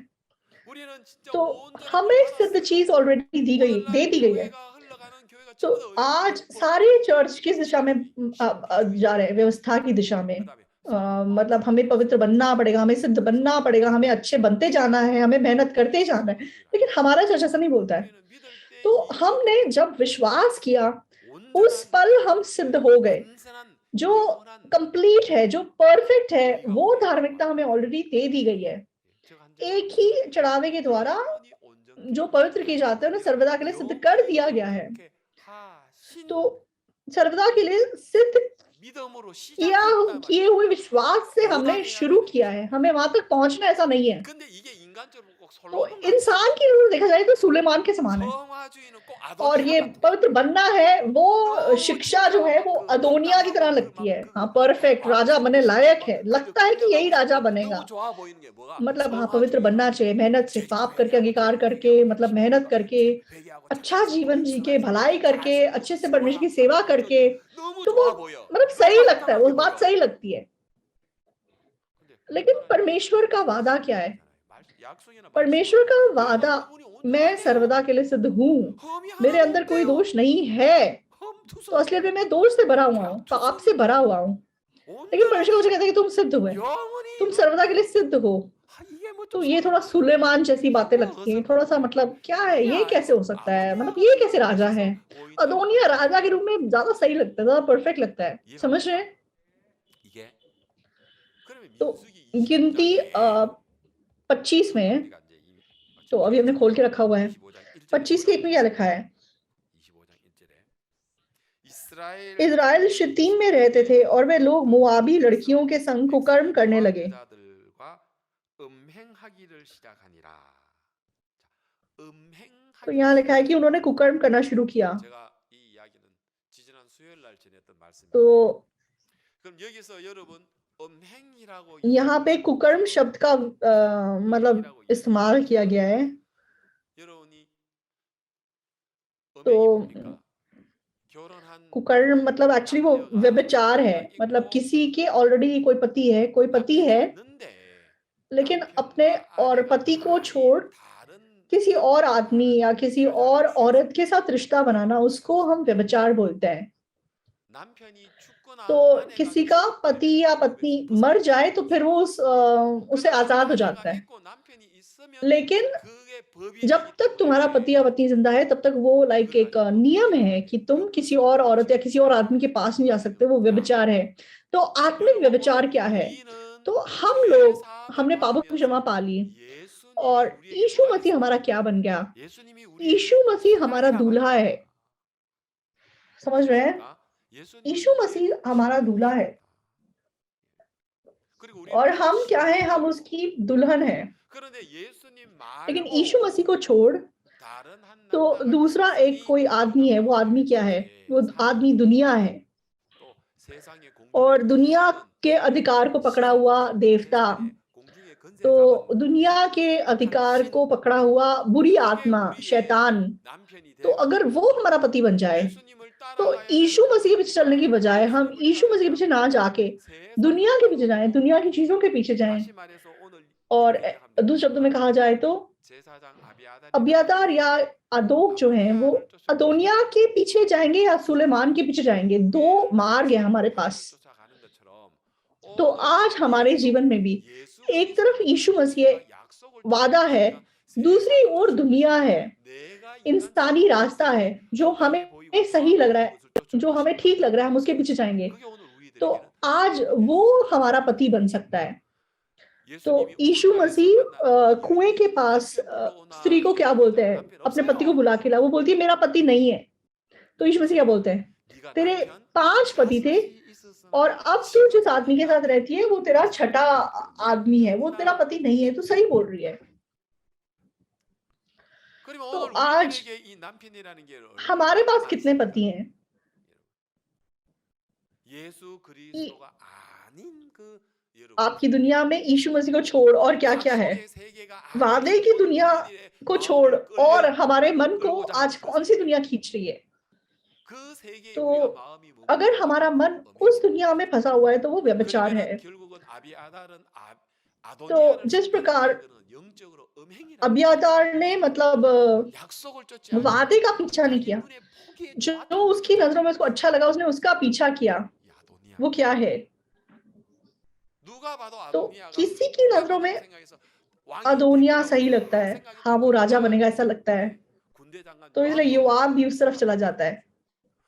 Speaker 2: 우리는 진짜
Speaker 1: तो
Speaker 2: 온전한 걸
Speaker 1: हमें सिद्ध
Speaker 2: 받았어요.
Speaker 1: चीज ऑलरेडी दे
Speaker 2: 오늘날
Speaker 1: दी गई है।
Speaker 2: 교회가 흘러가는 교회가
Speaker 1: तो
Speaker 2: 전부 다
Speaker 1: आज
Speaker 2: 의롭게
Speaker 1: सारे चर्च किस दिशा में
Speaker 2: 믿음이
Speaker 1: जा रहे हैं? व्यवस्था की दिशा में।
Speaker 2: 그다음에
Speaker 1: मतलब हमें पवित्र बनना पड़ेगा, हमें सिद्ध बनना पड़ेगा, हमें अच्छे बनते जाना है, हमें मेहनत करते जाना है। लेकिन हमारा चर्च ऐसा नहीं बोलता है।
Speaker 2: 우리는 믿을 때
Speaker 1: तो
Speaker 2: 이
Speaker 1: हमने जब विश्वास किया, उस
Speaker 2: 온전한
Speaker 1: पल हम सिद्ध हो गए।
Speaker 2: 완전한
Speaker 1: जो
Speaker 2: 영원한
Speaker 1: कंप्लीट है, जो परफेक्ट है,
Speaker 2: 우리가
Speaker 1: वो
Speaker 2: 우리에게
Speaker 1: धार्मिकता हमें ऑलरेडी दे दी गई है।
Speaker 2: 제가 한 절만
Speaker 1: एक ही चढ़ावे के द्वारा
Speaker 2: 영원히 온전케
Speaker 1: जो पवित्र किए जाते हैं, उन्हें सर्वदा के लिए सिद्ध कर दिया गया है।
Speaker 2: 영원히 하신
Speaker 1: तो सर्वदा के लिए सिद्ध
Speaker 2: 믿음으로
Speaker 1: किया
Speaker 2: 시작했다
Speaker 1: किए
Speaker 2: 말이에요.
Speaker 1: हुए विश्वास से हमने शुरू किया है। हमें वहां तक पहुंचना ऐसा नहीं है।
Speaker 2: 근데 이게 인간적으로 꼭
Speaker 1: तो
Speaker 2: 솔로몬
Speaker 1: इंसान की रूप देखा जाए तो सुलेमान के समान है।
Speaker 2: 성화주의는 꼭
Speaker 1: और
Speaker 2: 아도니아
Speaker 1: ये
Speaker 2: 같은
Speaker 1: पवित्र बनना है, वो
Speaker 2: 너무
Speaker 1: शिक्षा जो है वो
Speaker 2: 진짜
Speaker 1: अदोनिया की तरह
Speaker 2: 막
Speaker 1: लगती है।
Speaker 2: 그
Speaker 1: हाँ, परफेक्ट राजा बनने लायक है, लगता है कि यही राजा बनेगा।
Speaker 2: 너무 좋아 보이는 게 뭐가
Speaker 1: मतलब हाँ, पवित्र बनना चाहिए, मेहनत से, पाप करके, अंगीकार करके, मतलब मेहनत करके, अच्छा जीवन जी के, भलाई करके, अच्छे से परमेश्वर की सेवा करके,
Speaker 2: 너무
Speaker 1: तो वो
Speaker 2: 좋아 보여.
Speaker 1: मतलब
Speaker 2: 너무
Speaker 1: सही लगता है, वो
Speaker 2: 합당하게
Speaker 1: बात
Speaker 2: 보여.
Speaker 1: सही लगती है। लेकिन परमेश्वर का वादा क्या है? परमेश्वर का वादा, मैं सर्वदा के लिए सिद्ध हूँ, मेरे अंदर कोई दोष नहीं है। तो असलियत में मैं दोष से भरा हुआ हूँ, पाप से भरा हुआ हूँ। लेकिन परमेश्वर मुझे कहता है कि तुम सिद्ध हुए, तुम सर्वदा के लिए सिद्ध हो। तो ये थोड़ा सुलेमान जैसी बातें लगती हैं, थोड़ा सा मतलब क्या है, ये कैसे हो सकता है, मतलब ये कैसे राजा है? अदोनिया राजा के रूप में ज्यादा सही लगता है, ज्यादा परफेक्ट लगता है। समझ रहे हैं? तो गिनती 25 में, तो अभी हमने खोल के रखा हुआ है, 25 के 1 में क्या लिखा है? इज़राइल शितीम में रहते थे और वे लोग मोआबी लड़कियों के संग कुकर्म करने लगे। तो यहाँ लिखा है कि उन्होंने कुकर्म करना शुरू किया। तो यहाँ पे कुकर्म शब्द का मतलब इस्तेमाल किया गया है। तो कुकर्म मतलब एक्चुअली वो व्यभिचार है, मतलब किसी के ऑलरेडी कोई पति है, लेकिन अपने और पति को छोड़ किसी और आदमी या किसी और औरत के साथ रिश्ता बनाना, उसको हम व्यभिचार बोलते हैं। तो किसी का पति या पत्नी मर जाए तो फिर वो उसे आजाद हो जाता है। लेकिन जब तक तुम्हारा पति या पत्नी जिंदा है, तब तक वो लाइक एक नियम है कि तुम किसी और औरत या किसी और आदमी के पास नहीं जा सकते, वो व्यभिचार है। तो आत्मिक व्यभिचार क्या है? तो हमने पापों की क्षमा पा ली और यीशु मसीह हमारा क्या बन गया? यीशु मसीह हमारा दूल्हा है। समझ रहे हैं? यीशु मसीह हमारा दूल्हा है और हम क्या है? हम उसकी दुल्हन है। लेकिन यीशु मसीह को छोड़ तो दूसरा एक कोई आदमी है। वो आदमी क्या है? वो आदमी दुनिया है और दुनिया के अधिकार को पकड़ा हुआ देवता। तो दुनिया के अधिकार को पकड़ा हुआ बुरी आत्मा, शैतान। तो अगर वो हमारा पति बन जाए, तो यीशु मसीह के पीछे चलने की बजाय हम यीशु मसीह के पीछे ना जाके दुनिया के पीछे जाएं, दुनिया की चीजों के पीछे जाएं। और दूसरे शब्दों में कहा जाए तो अबियातार या आदोक जो हैं, वो अदोनिया के पीछे जाएंगे या सुलेमान के पीछे जाएंगे। दो मार्ग है हमारे पास। तो आज हमारे जीवन में भी एक तरफ यीशु मसीह वादा है, दूसरी ओर दुनिया है, इंसानी रास्ता है जो हमें सही लग रहा है, जो हमें ठीक लग रहा है, हम उसके पीछे जाएंगे। तो
Speaker 2: 세계는
Speaker 1: आज वो हमारा पति बन सकता है। तो
Speaker 2: 예수님이
Speaker 1: यीशु
Speaker 2: 우물가에서
Speaker 1: मसीह
Speaker 2: 만난
Speaker 1: कुएं के
Speaker 2: 유일인
Speaker 1: पास
Speaker 2: 남편
Speaker 1: स्त्री
Speaker 2: 불러오나
Speaker 1: को क्या
Speaker 2: 이랬는데
Speaker 1: बोलते
Speaker 2: 그
Speaker 1: हैं,
Speaker 2: 남편
Speaker 1: अपने पति को
Speaker 2: 없어요.
Speaker 1: बुला के ला, वो बोलती है मेरा पति नहीं है। तो यीशु मसीह क्या बोलते हैं,
Speaker 2: 네가
Speaker 1: तेरे
Speaker 2: 남편
Speaker 1: 5 पति थे
Speaker 2: 다섯이
Speaker 1: और
Speaker 2: 있었으나
Speaker 1: अब तू जिस
Speaker 2: 지금은
Speaker 1: आदमी के साथ
Speaker 2: 네가
Speaker 1: रहती है वो तेरा छठा आदमी है, वो तेरा पति नहीं है। तो सही बोल रही है।
Speaker 2: 그러면
Speaker 1: तो
Speaker 2: 오늘
Speaker 1: आज
Speaker 2: 우리들에게 이 남편이라는 게
Speaker 1: हमारे
Speaker 2: 얼마나
Speaker 1: पास कितने
Speaker 2: 많습니까?
Speaker 1: पति हैं?
Speaker 2: 예수
Speaker 1: कि
Speaker 2: 그리스도가 아닌 그 여러분
Speaker 1: आपकी दुनिया में यीशु मसीह को छोड़ और क्या-क्या है?
Speaker 2: 약속의 세계가
Speaker 1: वादे
Speaker 2: 아닌
Speaker 1: की
Speaker 2: 오늘
Speaker 1: दुनिया
Speaker 2: 우리들의
Speaker 1: को छोड़
Speaker 2: 마음을
Speaker 1: और
Speaker 2: 끌려
Speaker 1: हमारे मन को
Speaker 2: 끌고자
Speaker 1: आज
Speaker 2: 하는 그
Speaker 1: कौन-सी
Speaker 2: 세계
Speaker 1: दुनिया खींच रही है?
Speaker 2: 그 세계에
Speaker 1: तो
Speaker 2: 우리가 마음이
Speaker 1: अगर
Speaker 2: 머물러
Speaker 1: हमारा
Speaker 2: 있다면
Speaker 1: मन उस
Speaker 2: 음행이라는
Speaker 1: दुनिया में
Speaker 2: 것이죠.
Speaker 1: फँसा हुआ है तो वो व्यभिचार
Speaker 2: 그러면은
Speaker 1: है।
Speaker 2: 결국은 아비아달은
Speaker 1: तो
Speaker 2: 아도니아를
Speaker 1: जिस
Speaker 2: 선택했다는
Speaker 1: प्रकार
Speaker 2: 것은 영적으로 음행이라는
Speaker 1: अब्यातार ने मतलब
Speaker 2: 약속을 쫓지 않고
Speaker 1: वादे का पीछा नहीं
Speaker 2: 자기
Speaker 1: किया,
Speaker 2: 눈에 보기에
Speaker 1: जो
Speaker 2: 좋았던
Speaker 1: उसकी
Speaker 2: 것을
Speaker 1: नज़रों में उसको अच्छा लगा उसने उसका पीछा किया।
Speaker 2: 이 아도니아
Speaker 1: वो क्या है?
Speaker 2: 누가 봐도
Speaker 1: तो
Speaker 2: 아도니아가
Speaker 1: किसी की नज़रों
Speaker 2: 바보라고
Speaker 1: में
Speaker 2: 생각해서 왕이 될
Speaker 1: अदोनिया
Speaker 2: 거라고
Speaker 1: सही लगता है, हाँ वो
Speaker 2: 생각했던
Speaker 1: राजा
Speaker 2: 요압
Speaker 1: बनेगा ऐसा लगता है।
Speaker 2: 군대 장관
Speaker 1: तो इसलिए
Speaker 2: 요압도
Speaker 1: योआब भी उस तरफ चला जाता है।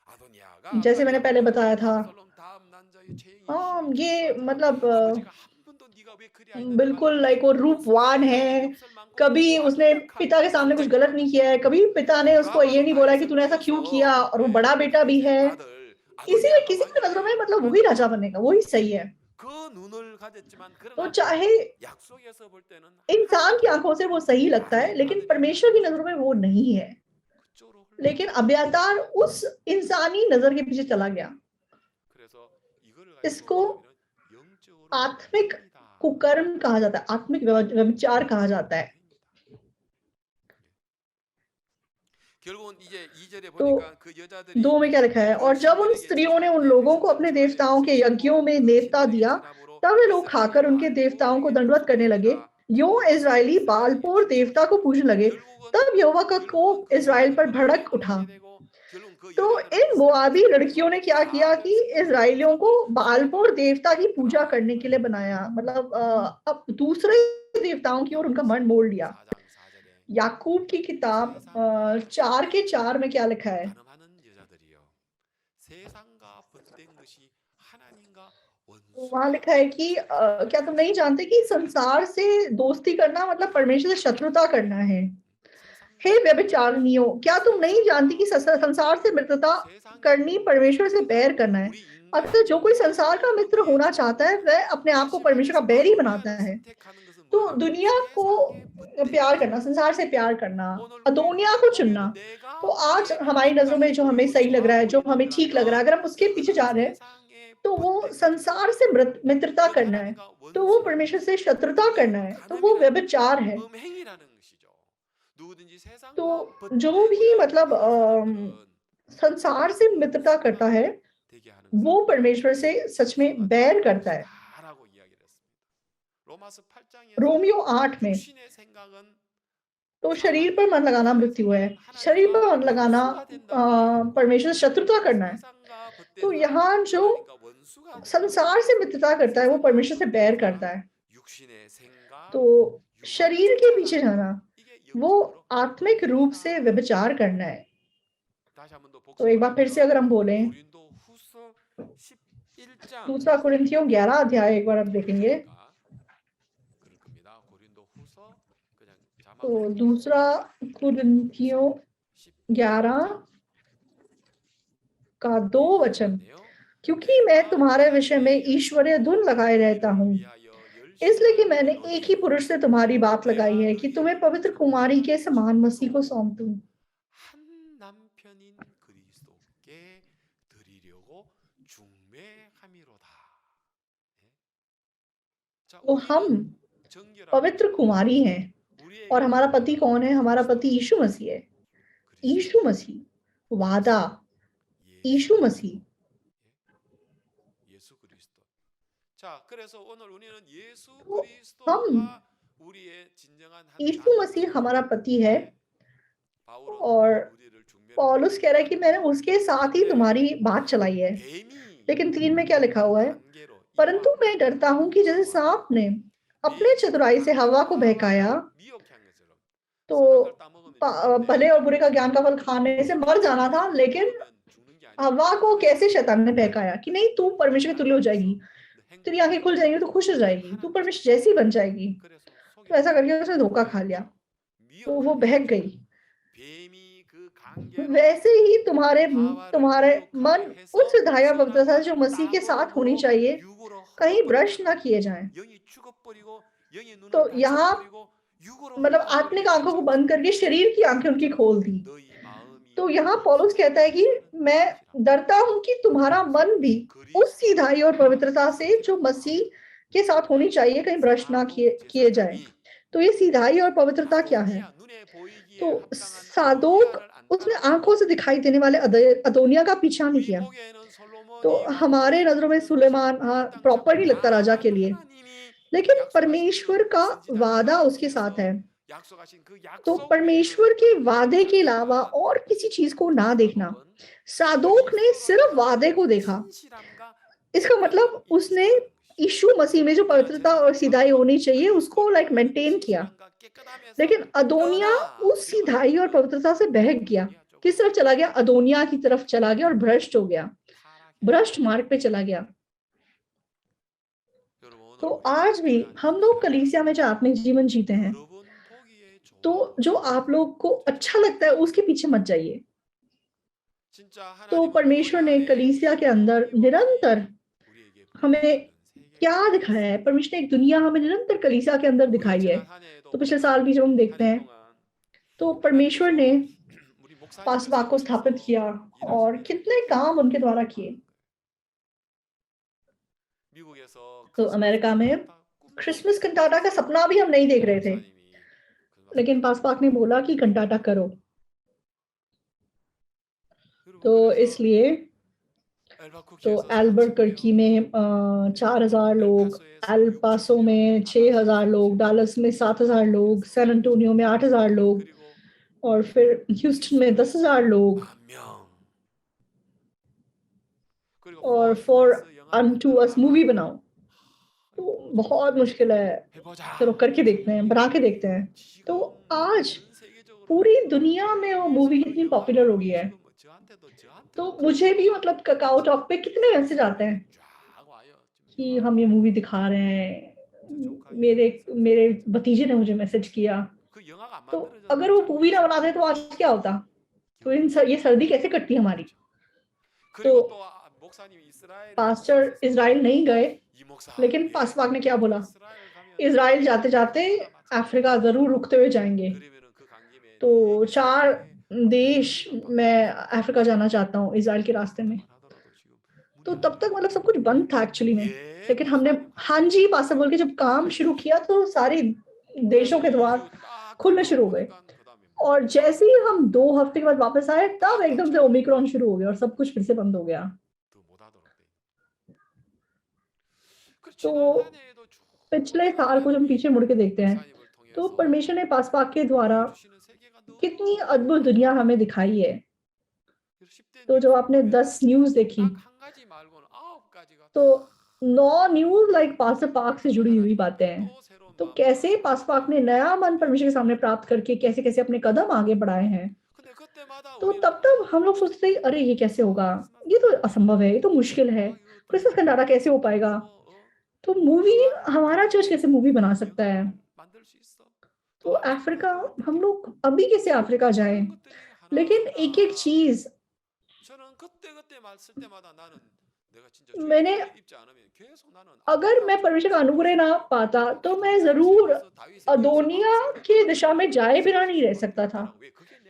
Speaker 2: 아도니아가 아까
Speaker 1: जैसे मैंने
Speaker 2: 여러분
Speaker 1: पहले बताया था,
Speaker 2: 압살롬 다음 난자의 최영이 힘이
Speaker 1: ये
Speaker 2: 출중하잖아.
Speaker 1: मतलब
Speaker 2: 아버지가 한 번도 네가 왜 그리 아니냐 말로
Speaker 1: बिल्कुल लाइक वो रूपवान है,
Speaker 2: 압살롬에게 엽설 많고
Speaker 1: कभी उसने
Speaker 2: 완벽한
Speaker 1: पिता के सामने कुछ गलत नहीं
Speaker 2: 선택이라고
Speaker 1: किया है, कभी पिता ने
Speaker 2: 누가
Speaker 1: उसको ये
Speaker 2: 봐도
Speaker 1: नहीं बोला
Speaker 2: 나의
Speaker 1: है कि तूने ऐसा क्यों किया,
Speaker 2: 선택이어서
Speaker 1: और वो बड़ा बेटा भी
Speaker 2: 이제
Speaker 1: है।
Speaker 2: 아들
Speaker 1: इसीलिए
Speaker 2: 아도니아가
Speaker 1: किसी
Speaker 2: 왕이
Speaker 1: की नज़रों में मतलब वही
Speaker 2: 되라는
Speaker 1: राजा बनेगा, वही सही है।
Speaker 2: 그 눈을 가졌지만
Speaker 1: तो
Speaker 2: 그러나
Speaker 1: चाहे
Speaker 2: 약속에서 볼 때는
Speaker 1: इंसान की आंखों से वो सही लगता है,
Speaker 2: 아닌
Speaker 1: लेकिन
Speaker 2: 아들이
Speaker 1: परमेश्वर की
Speaker 2: 되는
Speaker 1: नज़रों में वो नहीं है।
Speaker 2: 그쪽으로
Speaker 1: लेकिन
Speaker 2: 흘러가는
Speaker 1: अब्यातार उस इंसानी नज़र के पीछे चला गया।
Speaker 2: 그래서 이거를
Speaker 1: इसको
Speaker 2: 가지고 우리는 영적으로
Speaker 1: आत्मिक
Speaker 2: 음행이다.
Speaker 1: कुकर्म कहा जाता है, आत्मिक व्यभिचार कहा जाता है।
Speaker 2: 결국은 이제 2절에
Speaker 1: तो
Speaker 2: 보니까 그
Speaker 1: 2
Speaker 2: 여자들이
Speaker 1: में क्या लिखा है,
Speaker 2: 그
Speaker 1: और जब उन
Speaker 2: 신들에게
Speaker 1: स्त्रियों ने
Speaker 2: 제사할
Speaker 1: उन
Speaker 2: 때
Speaker 1: लोगों को
Speaker 2: 백성을
Speaker 1: अपने
Speaker 2: 좋아하여
Speaker 1: देवताओं के यज्ञों में
Speaker 2: 섬기고 그
Speaker 1: नेवता
Speaker 2: 신들에게
Speaker 1: दिया,
Speaker 2: 전함으로
Speaker 1: तब वे लोग
Speaker 2: 이스라엘이
Speaker 1: खाकर उनके देवताओं को
Speaker 2: 바알포르에게
Speaker 1: दंडवत करने लगे।
Speaker 2: 충성하니라.
Speaker 1: यों इज़राइली बाल-पोर देवता को पूजने लगे।
Speaker 2: 결국은
Speaker 1: तब यहोवा का
Speaker 2: 결국은
Speaker 1: कोप
Speaker 2: 그
Speaker 1: इज़राइल पर
Speaker 2: 신들은
Speaker 1: भड़क
Speaker 2: 모함을
Speaker 1: उठा।
Speaker 2: 하게 되고 결국은 그
Speaker 1: तो
Speaker 2: 여자들은
Speaker 1: इन
Speaker 2: 이스라엘을
Speaker 1: मोआबी लड़कियों
Speaker 2: 속여서
Speaker 1: ने क्या किया कि
Speaker 2: 바알을 섬기고
Speaker 1: इज़राइलियों को
Speaker 2: 하나님을
Speaker 1: बाल-पोर
Speaker 2: 신뢰하고
Speaker 1: देवता की पूजा करने के लिए
Speaker 2: 따라가는
Speaker 1: बनाया। मतलब अब दूसरे देवताओं की ओर उनका मन मोड़ लिया।
Speaker 2: 4장 4절에
Speaker 1: याकूब की किताब
Speaker 2: 세상과
Speaker 1: 4 के 4 में क्या लिखा है?
Speaker 2: 간음하는 여자들이요 세상과 벗된 것이 하나님과
Speaker 1: वहाँ
Speaker 2: 원수가
Speaker 1: लिखा है
Speaker 2: 되는
Speaker 1: कि
Speaker 2: 것이라.
Speaker 1: क्या तुम नहीं जानते कि संसार से दोस्ती करना मतलब परमेश्वर से शत्रुता करना है? हे
Speaker 2: 세상과
Speaker 1: व्यभिचारिणियों, क्या तुम नहीं जानती कि संसार से मित्रता
Speaker 2: 세상의
Speaker 1: करनी परमेश्वर से बैर करना है?
Speaker 2: 우리
Speaker 1: अतः
Speaker 2: 인간이
Speaker 1: जो कोई संसार का मित्र
Speaker 2: 어디에
Speaker 1: होना चाहता है,
Speaker 2: 처하느냐?
Speaker 1: वह अपने आप को
Speaker 2: 다시
Speaker 1: परमेश्वर का
Speaker 2: 말해서
Speaker 1: बैर ही बनाता
Speaker 2: 아도니아를
Speaker 1: है।
Speaker 2: 선택하는 것은
Speaker 1: तो
Speaker 2: 뭐냐?
Speaker 1: दुनिया को
Speaker 2: 세상의 벗된
Speaker 1: प्यार
Speaker 2: 것.
Speaker 1: करना, संसार से प्यार करना,
Speaker 2: 오늘 우리
Speaker 1: अदोनिया
Speaker 2: 눈에
Speaker 1: को
Speaker 2: 보기에도
Speaker 1: चुनना। तो
Speaker 2: 내가
Speaker 1: आज
Speaker 2: 내
Speaker 1: हमारी नज़रों में
Speaker 2: 인간이
Speaker 1: जो हमें
Speaker 2: 보이고
Speaker 1: सही लग
Speaker 2: 좋아
Speaker 1: रहा है, जो हमें ठीक लग रहा है,
Speaker 2: 보이려면
Speaker 1: अगर हम उसके पीछे
Speaker 2: 그거는
Speaker 1: जा रहे हैं,
Speaker 2: 세상의
Speaker 1: तो वो
Speaker 2: 벗된 것이고
Speaker 1: संसार से मित्रता
Speaker 2: 그건
Speaker 1: करना है,
Speaker 2: 하나님과
Speaker 1: तो वो
Speaker 2: 원수라는
Speaker 1: परमेश्वर
Speaker 2: 것이죠.
Speaker 1: से शत्रुता
Speaker 2: 그게
Speaker 1: करना है, तो वो
Speaker 2: 간음이라는
Speaker 1: व्यभिचार है।
Speaker 2: 음행이라는 것이죠. 누구든지
Speaker 1: तो
Speaker 2: 세상과
Speaker 1: जो
Speaker 2: 벗된
Speaker 1: भी
Speaker 2: 자를
Speaker 1: मतलब
Speaker 2: 믿는 사람들은
Speaker 1: संसार से मित्रता करता है,
Speaker 2: 하나님과 되게 하는
Speaker 1: वो
Speaker 2: 사람들은
Speaker 1: परमेश्वर से सच में
Speaker 2: 원수가
Speaker 1: बैर
Speaker 2: 되는
Speaker 1: करता है।
Speaker 2: 것이다라고 이야기를 했습니다. 로마서 8장에서
Speaker 1: रोमियो 8 में
Speaker 2: 육신의 생각은
Speaker 1: तो शरीर पर
Speaker 2: 사망이요
Speaker 1: मन लगाना
Speaker 2: 육신의
Speaker 1: मृत्यु है,
Speaker 2: 생각은
Speaker 1: शरीर
Speaker 2: 하나님과
Speaker 1: पर मन लगाना
Speaker 2: 원수가 된다고 이야기했는데
Speaker 1: परमेश्वर से शत्रुता करना है।
Speaker 2: 세상과
Speaker 1: तो
Speaker 2: 벗된 사람은
Speaker 1: यहाँ जो
Speaker 2: 하나님과 원수가 된다고
Speaker 1: संसार से मित्रता करता है, वो
Speaker 2: 세상과
Speaker 1: परमेश्वर से बैर
Speaker 2: 벗된
Speaker 1: करता
Speaker 2: 자
Speaker 1: है।
Speaker 2: 육신의
Speaker 1: तो
Speaker 2: 생각 육을
Speaker 1: शरीर के पीछे
Speaker 2: 쫓아가는 것
Speaker 1: जाना,
Speaker 2: 이게
Speaker 1: वो
Speaker 2: 영적으로
Speaker 1: आत्मिक रूप से
Speaker 2: 음행이다.
Speaker 1: व्यभिचार करना है।
Speaker 2: 다시 한번 더
Speaker 1: तो एक
Speaker 2: 복습을
Speaker 1: बार फिर से
Speaker 2: 하면은
Speaker 1: अगर हम बोलें,
Speaker 2: 고린도 후서 11장
Speaker 1: दूसरा कुरिन्थियों 11 अध्याय एक बार आप देखेंगे,
Speaker 2: 그럴 겁니다. 고린도 후서 그냥
Speaker 1: तो
Speaker 2: 자막으로
Speaker 1: दूसरा कुरिन्थियों 11
Speaker 2: 11장
Speaker 1: का 2 वचन,
Speaker 2: 있네요.
Speaker 1: क्योंकि मैं
Speaker 2: 내가
Speaker 1: तुम्हारे विषय में
Speaker 2: 너희에게
Speaker 1: ईश्वरीय धुन लगाए रहता
Speaker 2: 너희를
Speaker 1: हूँ,
Speaker 2: 위하여
Speaker 1: इसलिए कि
Speaker 2: 열심을
Speaker 1: मैंने एक ही
Speaker 2: 내노니
Speaker 1: पुरुष से तुम्हारी बात लगाई
Speaker 2: 내가
Speaker 1: है कि तुम्हें
Speaker 2: 너희를
Speaker 1: पवित्र कुमारी के समान मसीह को
Speaker 2: 전적으로
Speaker 1: सौंप दूं।
Speaker 2: 한 남편인 그리스도께 드리려고 중매함이로다. 예? 자,
Speaker 1: तो हम
Speaker 2: 우리는 정결하고
Speaker 1: पवित्र कुमारी हैं, और
Speaker 2: 우리에게
Speaker 1: हमारा पति
Speaker 2: 있는
Speaker 1: कौन है? हमारा पति
Speaker 2: 그리스도,
Speaker 1: यीशु मसीह है।
Speaker 2: 그리스도,
Speaker 1: यीशु मसीह, वादा, यीशु मसीह।
Speaker 2: 예수 그리스도. 자, 그래서 오늘 우리는 예수
Speaker 1: तो
Speaker 2: 그리스도가 우리의 진정한 한
Speaker 1: यीशु मसीह हमारा पति है,
Speaker 2: 바울은
Speaker 1: और
Speaker 2: 우리를 중매로
Speaker 1: पौलुस कह रहा है कि मैंने उसके साथ ही तुम्हारी बात चलाई है।
Speaker 2: 뱀이
Speaker 1: लेकिन 3 में क्या लिखा हुआ है?
Speaker 2: 관계로
Speaker 1: परंतु मैं डरता हूँ कि जैसे सांप ने अपने चतुराई से हवा को बहकाया,
Speaker 2: 미혹한 것처럼
Speaker 1: तो
Speaker 2: 선악과를 따먹으면 죽는데
Speaker 1: भले और बुरे का ज्ञान का फल खाने से मर जाना था, लेकिन
Speaker 2: 먹으면 죽는 게
Speaker 1: हवा को कैसे शैतान ने बहकाया कि नहीं तू परमेश्वर के तुल्य हो जाएगी, तेरी आंखें खुल जाएंगी, तू खुश हो जाएगी, तू परमेश्वर जैसी बन जाएगी। तो ऐसा करके उसने धोखा खा लिया, तो वो बहक गई। वैसे ही तुम्हारे तुम्हारे मन उस विधायक पवित्रता जो मसीह के साथ होनी चाहिए कहीं भ्रष्ट ना किए जाएं। तो यहाँ मतलब आत्मिक आंखों को बंद करके शरीर की आंखें उनकी खोल दी। तो यहाँ पौलुस कहता है कि मैं डरता हूं कि तुम्हारा मन भी उस सीधाई और पवित्रता से जो मसीह के साथ होनी चाहिए कहीं भ्रष्ट ना किए जाए। तो ये सीधाई और पवित्रता क्या है? तो सादोक उसने आंखों से दिखाई देने वाले अदोनिया का पीछा नहीं किया। तो हमारे नजरों में सुलेमान हाँ प्रॉपर नहीं लगता राजा के लिए, लेकिन परमेश्वर का वादा उसके साथ है। तो परमेश्वर के वादे के अलावा और किसी चीज को ना देखना। सादोक ने सिर्फ वादे को देखा। इसका मतलब उसने यीशु मसीह में जो पवित्रता और सीधाई होनी चाहिए उसको मेंटेन किया। लेकिन अदोनिया उस सीधाई और पवित्रता से बहक गया। किस तरफ चला गया? अदोनिया की तरफ चला गया और भ्रष्ट हो गया, भ्रष्ट मार्ग पे चला गया। तो आज भी हम लोग कलीसिया में जो आत्मिक जीवन जीते हैं, तो जो आप लोग को अच्छा लगता है उसके पीछे मत जाइए। तो परमेश्वर ने कलीसिया के अंदर निरंतर हमें क्या दिखाया है? परमेश्वर ने एक दुनिया हमें निरंतर कलीसिया के अंदर दिखाई है। तो पिछले साल भी जब हम देखते हैं तो परमेश्वर ने पासबाग को स्थापित किया और कितने काम उनके द्वारा किए। तो अमेरिका में क्रिसमस कंटाटा का सपना भी हम नहीं देख रहे थे, लेकिन पासबाग ने बोला कि कंटाटा करो। तो इसलिए तो एल्बर्कर्की में 4000 लोग, एल पासो में 6000 लोग, डालस में 7000 लोग, सैन एंटोनियो में 8000 लोग, और फिर ह्यूस्टन में 10,000 लोग। और फॉर अनटू अस मूवी बनाओ, तो बहुत मुश्किल है। चलो करके देखते हैं, बना के देखते हैं। तो आज पूरी दुनिया में वो मूवी कितनी पॉपुलर हो गई है। तो मुझे भी मतलब ककाओ टॉक पे कितने मैसेज आते हैं कि हम ये मूवी दिखा रहे हैं। मेरे मेरे भतीजे ने मुझे मैसेज किया। तो अगर वो मूवी ना बनाते तो आज क्या होता? तो ये सर्दी कैसे कटती हमारी? तो पास्टर इजराइल नहीं गए, लेकिन पासवाक ने क्या बोला? इजराइल जाते जाते अफ्रीका जरूर रुकते हुए जाएंगे। तो 4 देश मैं अफ्रीका जाना चाहता हूँ इजराइल के रास्ते में। तो तब तक मतलब सब कुछ बंद था एक्चुअली में, लेकिन हमने हाँ जी पास्टर बोल के जब काम शुरू किया तो सारे देशों के द्वार खुलने शुरू हो गए। और जैसे ही हम 2 हफ्ते के बाद वापस आए तब एकदम से ओमिक्रॉन शुरू हो गया और सब कुछ फिर से बंद हो गया। तो पिछले साल को जब हम पीछे मुड़ के देखते हैं तो परमेश्वर ने पासपाक के द्वारा कितनी अद्भुत दुनिया हमें दिखाई है। तो जो आपने 10 न्यूज देखी, तो 9 न्यूज पास्टर पाक से जुड़ी हुई बातें हैं। तो कैसे पासपाक ने नया मन परमेश्वर के सामने प्राप्त करके कैसे कैसे अपने कदम आगे बढ़ाए हैं। तो तब तक हम लोग सोचते हैं अरे ये कैसे होगा, ये तो असंभव है, ये तो मुश्किल है, क्रिसमस कंटाटा कैसे हो पाएगा। तो मूवी हमारा चर्च कैसे मूवी बना सकता है? तो अफ्रीका हम लोग अभी कैसे अफ्रीका जाएं? लेकिन एक एक चीज मैंने अगर मैं परमेश्वर का अनुग्रह ना पाता तो मैं जरूर अदोनिया की दिशा में जाए बिना नहीं रह सकता था,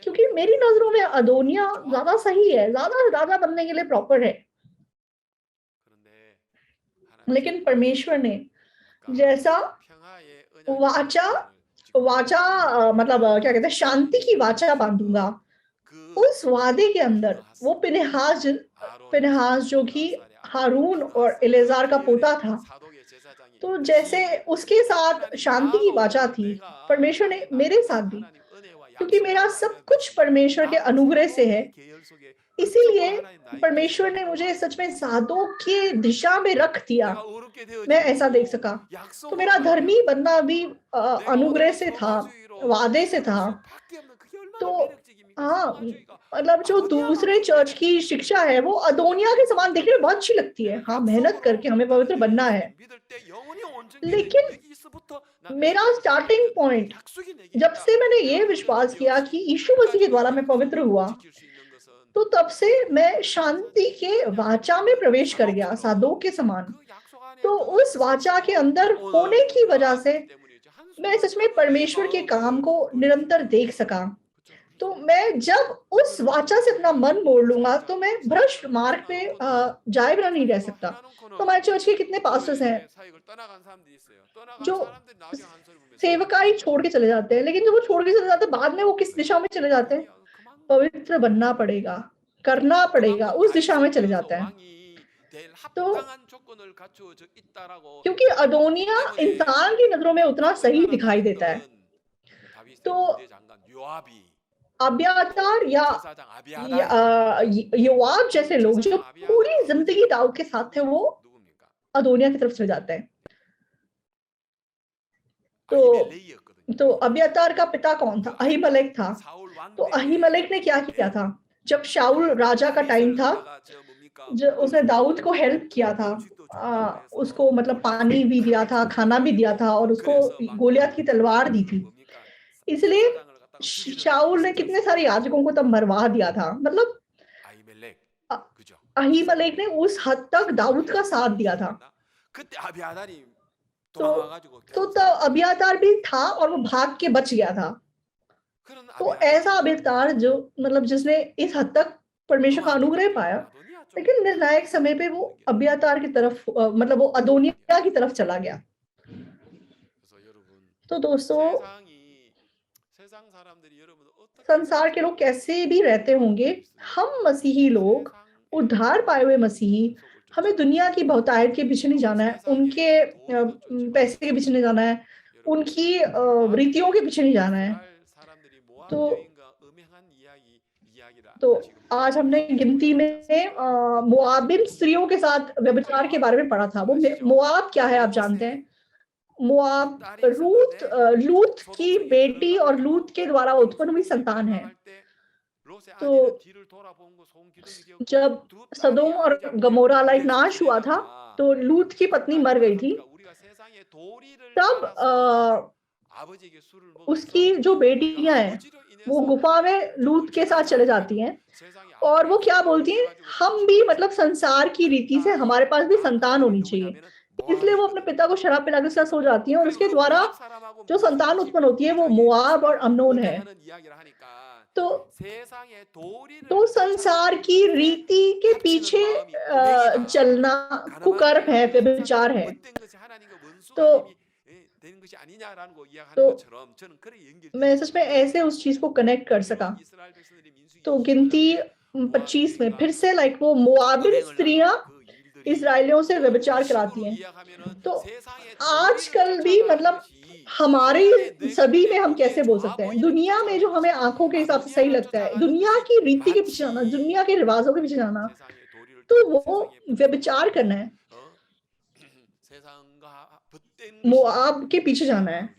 Speaker 1: क्योंकि मेरी नजरों में अदोनिया ज्यादा सही है, ज्यादा राजा बनने के लिए प्रॉपर है। लेकिन परमेश्वर ने जैसा वाचा मतलब क्या कहते हैं, शांति की वाचा बांधूंगा, उस वादे के अंदर वो पिनहास जो कि हारून और इलेजार का पोता था, तो जैसे उसके साथ शांति की वाचा थी, परमेश्वर ने मेरे साथ भी, क्योंकि मेरा सब कुछ परमेश्वर के अनुग्रह से है, इसीलिए परमेश्वर ने मुझे सच में साधों की दिशा में रख दिया, मैं ऐसा देख सका। तो मेरा धर्मी बनना भी अनुग्रह से था, वादे से था। तो हाँ, मतलब जो दूसरे चर्च की शिक्षा है वो अदोनिया के समान देखने में बहुत अच्छी लगती है। हाँ, मेहनत करके हमें पवित्र बनना है। लेकिन मेरा स्टार्टिंग पॉइंट, जब से मैंने ये विश्वास किया कि यीशु मसीह के द्वारा मैं पवित्र हुआ, तो तब से मैं शांति के वाचा में प्रवेश कर गया, साधु के समान। तो उस वाचा के अंदर होने की वजह से मैं सच में परमेश्वर के काम को निरंतर देख सका। तो मैं जब उस वाचा से अपना मन मोड़ लूंगा, तो मैं भ्रष्ट मार्ग पे जाए बिना नहीं रह सकता। तो हमारे चर्च के कितने पास्टर्स हैं जो सेवकाई छोड़ के चले जाते हैं, लेकिन जब वो छोड़ के चले जाते हैं, बाद में वो किस दिशा में चले जाते हैं? पवित्र बनना पड़ेगा, करना पड़ेगा, उस दिशा में चले जाते हैं। तो क्योंकि अदोनिया इंसान की नजरों में उतना सही दिखाई देता है, तो अब्यातार या योआब जैसे लोग जो पूरी जिंदगी दाऊद के साथ थे, वो अदोनिया की तरफ चले जाते हैं। तो अब्यातार का पिता कौन था? अहीमलेक था। तो अहीमलेक ने क्या किया था? जब शाऊल राजा का टाइम था, जो उसने दाऊद को हेल्प किया था, उसको मतलब पानी भी दिया था, खाना भी दिया था, और उसको गोलियत की तलवार दी थी। इसलिए शाऊल ने कितने सारे याजकों को तब मरवा दिया था। मतलब अहीमलेक ने उस हद तक दाऊद का साथ दिया था। तो अब्यातार भी था और वो भाग के बच गया था। तो ऐसा अब्यातार जो मतलब जिसने इस हद तक परमेश्वर का अनुग्रह पाया, लेकिन निर्णायक समय पे वो अब्यातार की तरफ मतलब वो अदोनिया की तरफ चला गया। तो दोस्तों, संसार के लोग कैसे भी रहते होंगे, हम मसीही लोग, उद्धार पाए हुए मसीही, हमें दुनिया की बहुतायत के पीछे नहीं जाना है, उनके पैसे के पीछे नहीं जाना है, उनकी रीतियों के पीछे नहीं जाना है। तो आज हमने गिनती में मोआबिन स्त्रियों के साथ व्यभिचार के बारे में पढ़ा था। वो मोआब क्या है आप जानते हैं? मोआब लूत की बेटी और लूत के द्वारा उत्पन्न हुई संतान है। तो जब सदोम और गमोरा लाइक नाश हुआ था, तो लूत की पत्नी मर गई थी। तब उसकी जो बेटियां हैं वो गुफा में लूत के साथ चले जाती हैं, और वो क्या बोलती हैं? हम भी मतलब संसार की रीति से हमारे पास भी संतान होनी चाहिए। इसलिए वो अपने पिता को शराब पिला के साथ सो जाती हैं, और उसके द्वारा जो संतान उत्पन्न होती है वो मोआब और अम्नोन है। तो संसार की रीति के पीछे चलना कुकर्म है, व्यभिचार है। तो मैं सच में ऐसे उस चीज को कनेक्ट कर सका। तो गिनती 25 में फिर से लाइक वो मोआबिन स्त्रियां इस्राएलियों से व्यभिचार कराती हैं। तो आजकल भी मतलब हमारे सभी में हम कैसे बोल सकते हैं? दुनिया में जो हमें आंखों के हिसाब से सही लगता है, दुनिया की रीति के पीछे जाना, दुनिया के रिवाजों के पीछे जाना, तो वो व्यभिचार करना है, मोआब के पीछे जाना है।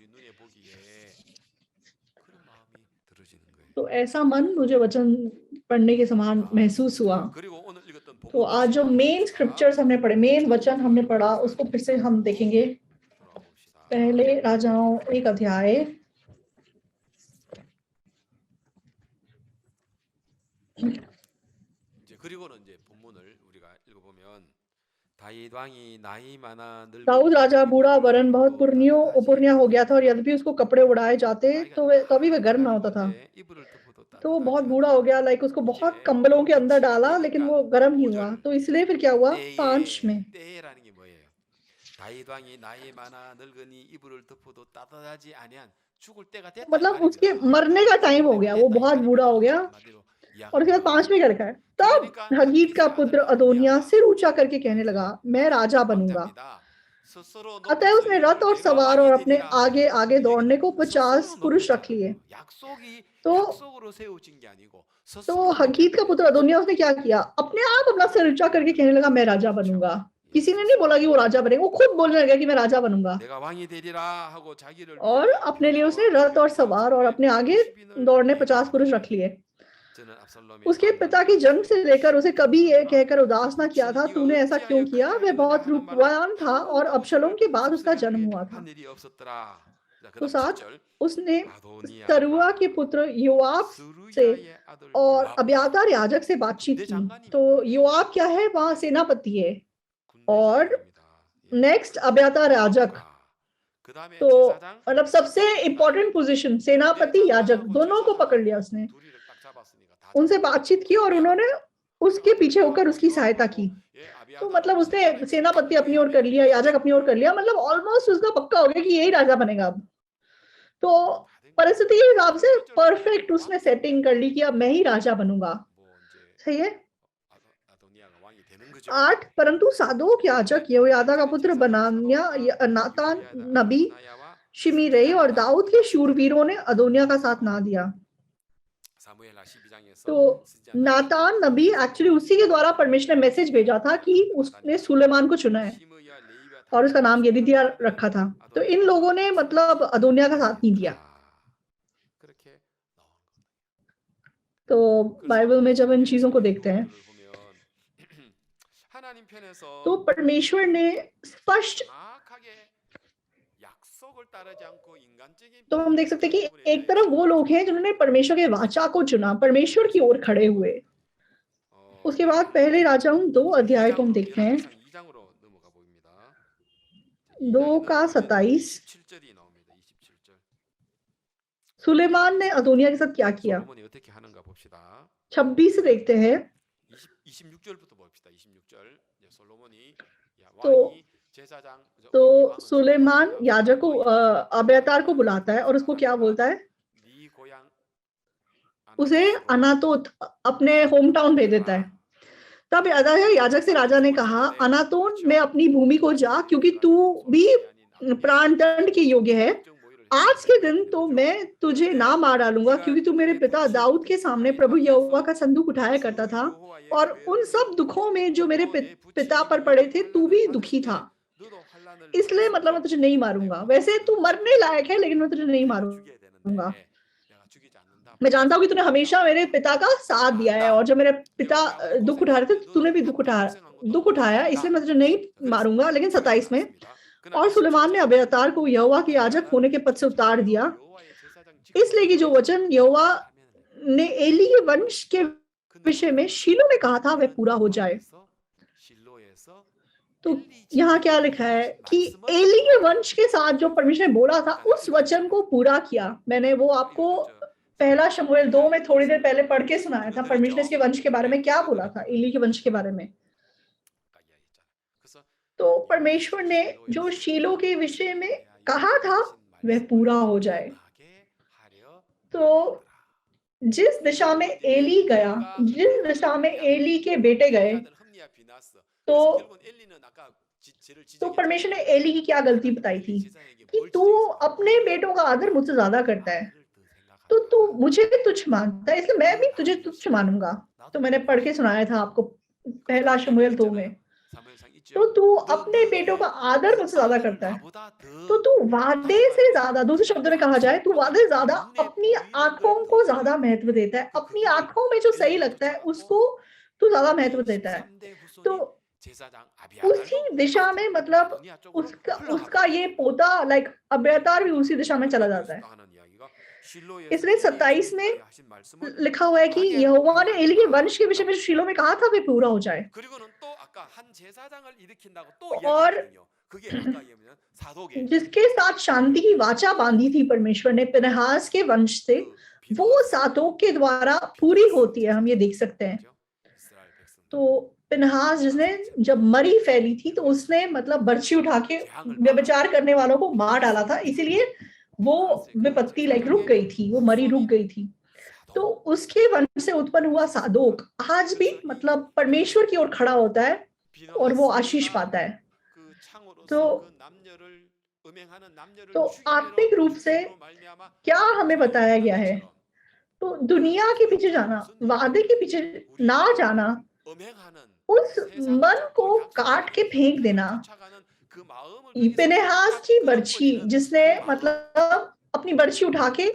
Speaker 1: तो ऐसा मन मुझे वचन पढ़ने के समान महसूस हुआ। तो आज जो मेन स्क्रिप्चर्स हमने पढ़े, मेन वचन हमने पढ़ा, उसको फिर से हम देखेंगे। पहले राजाओं 1 अध्याय, दाऊद राजा बूढ़ा वरन बहुत पुरनिया हो गया था, और यद्यपि उसको कपड़े उड़ाए जाते तो तभी वह गर्म ना होता था। तो वो बहुत बूढ़ा हो गया, लाइक उसको बहुत कंबलों के अंदर डाला, लेकिन वो गर्म नहीं हुआ। तो इसलिए फिर क्या हुआ? 5 में मतलब उसके मरने का टाइम हो गया, वो बहुत बूढ़ा हो गया। और उसके बाद 5 में क्या लिखा है? तब हगीत का पुत्र अदोनिया सिर ऊंचा करके कहने लगा, मैं राजा बनूंगा। अतः उसने रथ और सवार और अपने आगे आगे दौड़ने को 50 पुरुष रख लिए। तो हगीत का पुत्र अदोनिया उसने क्या किया? अपने आप अपना सिर ऊंचा करके कहने लगा, मैं राजा बनूंगा। किसी ने नहीं बोला कि वो राजा बनेगा, वो खुद बोलने लगा कि मैं राजा बनूंगा। और अपने लिए उसने रथ और सवार और अपने आगे दौड़ने 50 पुरुष रख लिए।
Speaker 2: 저는 압살롬의
Speaker 1: उसके
Speaker 2: 사망을
Speaker 1: पिता के जन्म से लेकर उसे कभी ये
Speaker 2: 말씀드렸습니다.
Speaker 1: कहकर उदास ना किया था,
Speaker 2: 당신이
Speaker 1: तूने ऐसा क्यों
Speaker 2: 어찌하여
Speaker 1: किया? वह
Speaker 2: 그리하였느냐
Speaker 1: बहुत
Speaker 2: 하는 말은
Speaker 1: रूपवान था
Speaker 2: 한
Speaker 1: और
Speaker 2: 번도
Speaker 1: अबशलोम
Speaker 2: 그를
Speaker 1: के बाद उसका जन्म
Speaker 2: 섭섭해하게
Speaker 1: हुआ था।
Speaker 2: 한 일이 없었더라. 자,
Speaker 1: तो
Speaker 2: 그다음
Speaker 1: साथ
Speaker 2: 7절
Speaker 1: उसने सरुआ
Speaker 2: 아도니아가
Speaker 1: के पुत्र योआब से
Speaker 2: 스루야의 आ들
Speaker 1: और
Speaker 2: 요압
Speaker 1: अब्यातार याजक से बातचीत
Speaker 2: 군대
Speaker 1: की।
Speaker 2: 장관입니다.
Speaker 1: तो योआब क्या है? वहां सेनापति है।
Speaker 2: 군대
Speaker 1: और
Speaker 2: 장관입니다. 예.
Speaker 1: नेक्स्ट अब्यातार याजक।
Speaker 2: 그다음에
Speaker 1: तो
Speaker 2: 제사장
Speaker 1: मतलब सबसे इंपॉर्टेंट पोजीशन सेनापति याजक दोनों को पकड़ लिया उसने,
Speaker 2: 둘이를 딱 잡았으니까 다
Speaker 1: उनसे
Speaker 2: 잡았어요.
Speaker 1: बातचीत की और उन्होंने उसके पीछे होकर उसकी सहायता की।
Speaker 2: 예,
Speaker 1: तो
Speaker 2: 아비아다를
Speaker 1: मतलब उसने
Speaker 2: 제사장이
Speaker 1: सेनापति अपनी ओर कर लिया, याजक अपनी ओर कर लिया, मतलब ऑलमोस्ट उसका पक्का हो गया कि यही राजा बनेगा अब। तो परिस्थिति के हिसाब से परफेक्ट उसने सेटिंग कर ली कि अब मैं ही राजा बनूंगा।
Speaker 2: 뭐 이제
Speaker 1: सही है।
Speaker 2: 아도니아가 왕이 되는 거죠.
Speaker 1: 8 परंतु सादोक याजक यहोयादा का पुत्र बनान्या नातान नबी शिमीरै और दाऊद के शूरवीरों ने अदोनिया का साथ ना दिया।
Speaker 2: 사무엘하 12장에서
Speaker 1: तो नातान नबी एक्चुअली उसी के द्वारा परमेश्वर ने मैसेज भेजा था कि उसने सुलेमान को चुना है और उसका नाम यदिदिया रखा था। तो इन लोगों ने मतलब अदोनिया का साथ नहीं दिया।
Speaker 2: 그렇게 나온 겁니다.
Speaker 1: तो बाइबल में जब इन चीजों को देखते हैं
Speaker 2: 하나님 편에서
Speaker 1: तो परमेश्वर ने स्पष्ट,
Speaker 2: 정확하게 약속을 따르지 않고 인간적인
Speaker 1: तो हम देख सकते हैं कि एक तरफ वो लोग हैं जिन्होंने परमेश्वर के वाचा को चुना, परमेश्वर की ओर खड़े हुए। उसके बाद पहले राजाओं 2 अध्याय को हम देखते हैं,
Speaker 2: 2장으로 넘어가 보입니다.
Speaker 1: 2 का 27।
Speaker 2: 27절이 나옵니다. 27절.
Speaker 1: सुलेमान ने अदोनिया के साथ क्या किया?
Speaker 2: 솔로몬이 어떻게 하는가 봅시다.
Speaker 1: 26 से देखते हैं।
Speaker 2: 26절부터 봅시다. 26절. 솔로몬이
Speaker 1: तो-
Speaker 2: 왕이 제사장
Speaker 1: तो सुलेमान याजक को अब्यातार को बुलाता है और उसको क्या बोलता है?
Speaker 2: 네 고향
Speaker 1: उसे अनातोत अपने होम टाउन भेज देता है। तब याजक से राजा ने कहा, अनातोन में अपनी भूमि को जा, क्योंकि तू भी प्राण दंड के योग्य है। आज के दिन तो मैं तुझे ना मार डालूंगा, क्योंकि तू मेरे पिता दाऊद के सामने प्रभु यहोवा का संदूक उठाया करता था, और उन सब दुखों में जो मेरे पिता पर पड़े थे तू भी दुखी था। इसलिए मतलब मैं तुझे नहीं मारूंगा। वैसे तू मरने लायक है, लेकिन मैं तुझे नहीं मारूंगा। मैं जानता हूँ कि तूने हमेशा मेरे पिता का साथ दिया है, और जब मेरे पिता दुख उठा रहे थे तूने भी दुख उठाया, इसलिए मैं तुझे नहीं मारूंगा। लेकिन 27 में, और सुलेमान ने अब्यातार को यहोवा के याजक होने के पद से उतार दिया, इसलिए कि जो वचन यहोवा ने एली के वंश के विषय में शीलो में कहा था वह पूरा हो जाए। तो यहाँ क्या लिखा है कि एली के वंश के साथ जो परमेश्वर ने बोला था उस वचन को पूरा किया। मैंने वो आपको पहला शमूएल 2 में थोड़ी देर पहले पढ़ के सुनाया था, परमेश्वर ने इसके वंश के बारे में क्या बोला था, एली के वंश के बारे में। तो परमेश्वर ने जो शीलो के विषय में कहा था वह पूरा हो जाए। तो जिस दिशा में एली गया, जिस दिशा में एली के बेटे गए, तो परमेश्वर ने एली की क्या गलती बताई थी कि तू अपने बेटों का आदर मुझसे ज्यादा करता है, तो तू मुझे तुच्छ मानता है, इसलिए मैं भी तुझे तुच्छ मानूंगा। तो मैंने पढ़ के सुनाया था आपको पहला शमूएल 2 में। तो तू अपने बेटों का आदर मुझसे ज्यादा करता है, तो तू वादे से ज्यादा, दूसरे शब्दों में कहा जाए, तू वादे से ज्यादा अपनी आंखों को ज्यादा महत्व देता है। अपनी आंखों में जो सही लगता है उसको तू ज्यादा महत्व देता है। तो उसी दिशा में मतलब उसका ये पोता लाइक अब्यातार भी उसी दिशा में चला जाता है। इसलिए 27 में लिखा हुआ है कि यहोवा ने एली के वंश के विषय में शीलो में कहा था वे पूरा हो जाए। और जिसके साथ शांति की वाचा बांधी थी परमेश्वर ने पिनहास के वंश से, वो सादोक के द्वारा पूरी होती है, हम ये देख सकते हैं। तो पिनहास जिसने जब मरी फैली थी तो उसने मतलब बर्छी उठा के व्यभिचार करने वालों को मार डाला था, इसीलिए वो विपत्ति लाइक रुक गई थी, वो मरी रुक गई थी। तो उसके वंश से उत्पन्न हुआ सादोक आज भी मतलब परमेश्वर की ओर खड़ा होता है और वो आशीष पाता है। तो आत्मिक रूप से क्या हमें बताया गया है? तो दुनिया के पीछे जाना, वादे के पीछे ना जाना, उस मन को काट के फेंक देना। पिनहास की बर्छी जिसने मतलब अपनी बर्छी उठा के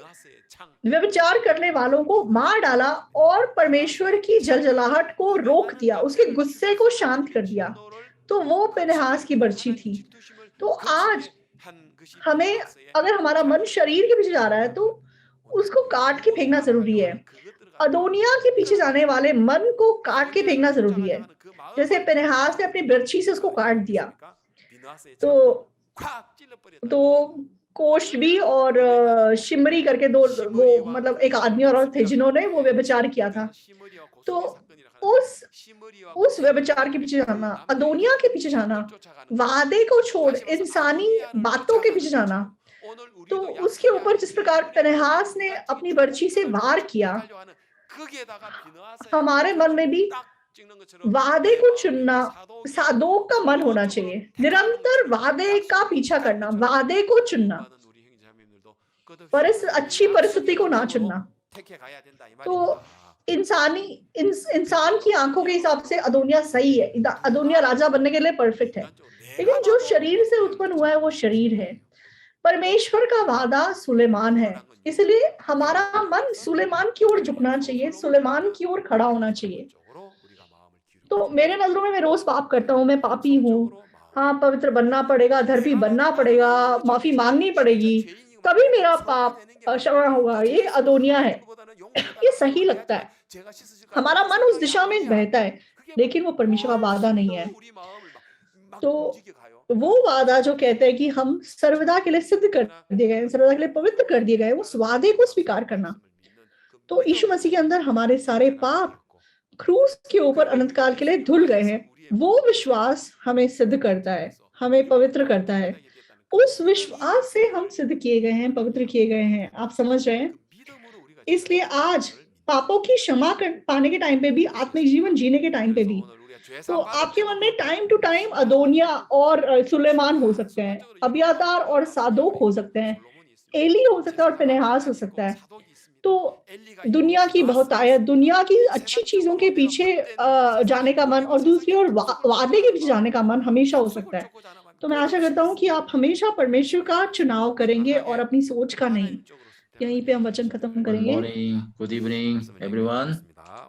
Speaker 1: व्यभिचार करने वालों को मार डाला और परमेश्वर की जलजलाहट को रोक दिया, उसके गुस्से को शांत कर दिया। तो वो फिनेहास की बर्छी थी। तो आज हमें, अगर हमारा मन शरीर के पीछे जा रहा है तो उसको काट के फेंकना जरूरी है। अदोनिया के पीछे जाने वाले मन को काट के फेंकना जरूरी है, जैसे फिनेहास ने अपनी बर्छी से उसको काट दिया। तो तो कोशबी और शिमरी करके दो, वो मतलब एक आदमी और औरत थे जिन्होंने वो व्यभिचार किया था। तो उस उस व्यभिचार के पीछे जाना, अदोनिया के पीछे जाना, वादे को छोड़ इंसानी बातों के पीछे जाना, तो उसके ऊपर जिस प्रकार फिनेहास ने अपनी बर्छी से वार किया, हमारे मन में भी वादे को चुनना, सादोक का मन होना चाहिए, निरंतर वादे का पीछा करना, वादे को चुनना, अच्छी परिस्थिति को ना चुनना। तो इंसान की आंखों के हिसाब से अदोनिया सही है, अदोनिया राजा बनने के लिए परफेक्ट है, लेकिन जो शरीर से उत्पन्न हुआ है वो शरीर है। परमेश्वर का वादा सुलेमान है, इसलिए हमारा मन सुलेमान की ओर झुकना चाहिए, सुलेमान की ओर खड़ा होना चाहिए। तो मेरे नजरों में मैं रोज पाप करता हूँ, मैं पापी हूँ, हाँ पवित्र बनना पड़ेगा, धर्मी बनना पड़ेगा, माफी मांगनी पड़ेगी, तभी मेरा पाप क्षमा होगा। ये अदोनिया है, ये सही लगता है, हमारा मन उस दिशा में बहता है, लेकिन वो परमेश्वर का वादा नहीं है। तो वो वादा जो कहते हैं कि हम सर्वदा के लिए सिद्ध कर दिए गए, सर्वदा के लिए पवित्र कर दिए गए, उस वादे को स्वीकार करना। तो यीशु मसीह के अंदर हमारे सारे पाप क्रूस के ऊपर अनंत काल के लिए धुल गए हैं। वो विश्वास हमें सिद्ध करता है, हमें पवित्र करता है। उस विश्वास से हम सिद्ध किए गए हैं, पवित्र किए गए हैं। आप समझ रहे हैं? इसलिए आज पापों की क्षमा पाने के टाइम पे भी, आत्मिक जीवन जीने के टाइम पे भी, तो आपके मन में टाइम टू टाइम अदोनिया और सुलेमान हो सकते हैं, अबियातार और सादोक हो सकते हैं, एली हो सकता है और फिनेहास हो सकता है। तो दुनिया की बहुतायत, दुनिया की अच्छी चीजों के पीछे जाने का मन और दूसरी ओर वादे के पीछे जाने का मन हमेशा हो सकता है। तो मैं आशा करता हूँ कि आप हमेशा परमेश्वर का चुनाव करेंगे और अपनी सोच का नहीं। यहीं पे हम वचन खत्म
Speaker 3: Good
Speaker 1: करेंगे।
Speaker 3: morning, good evening, everyone.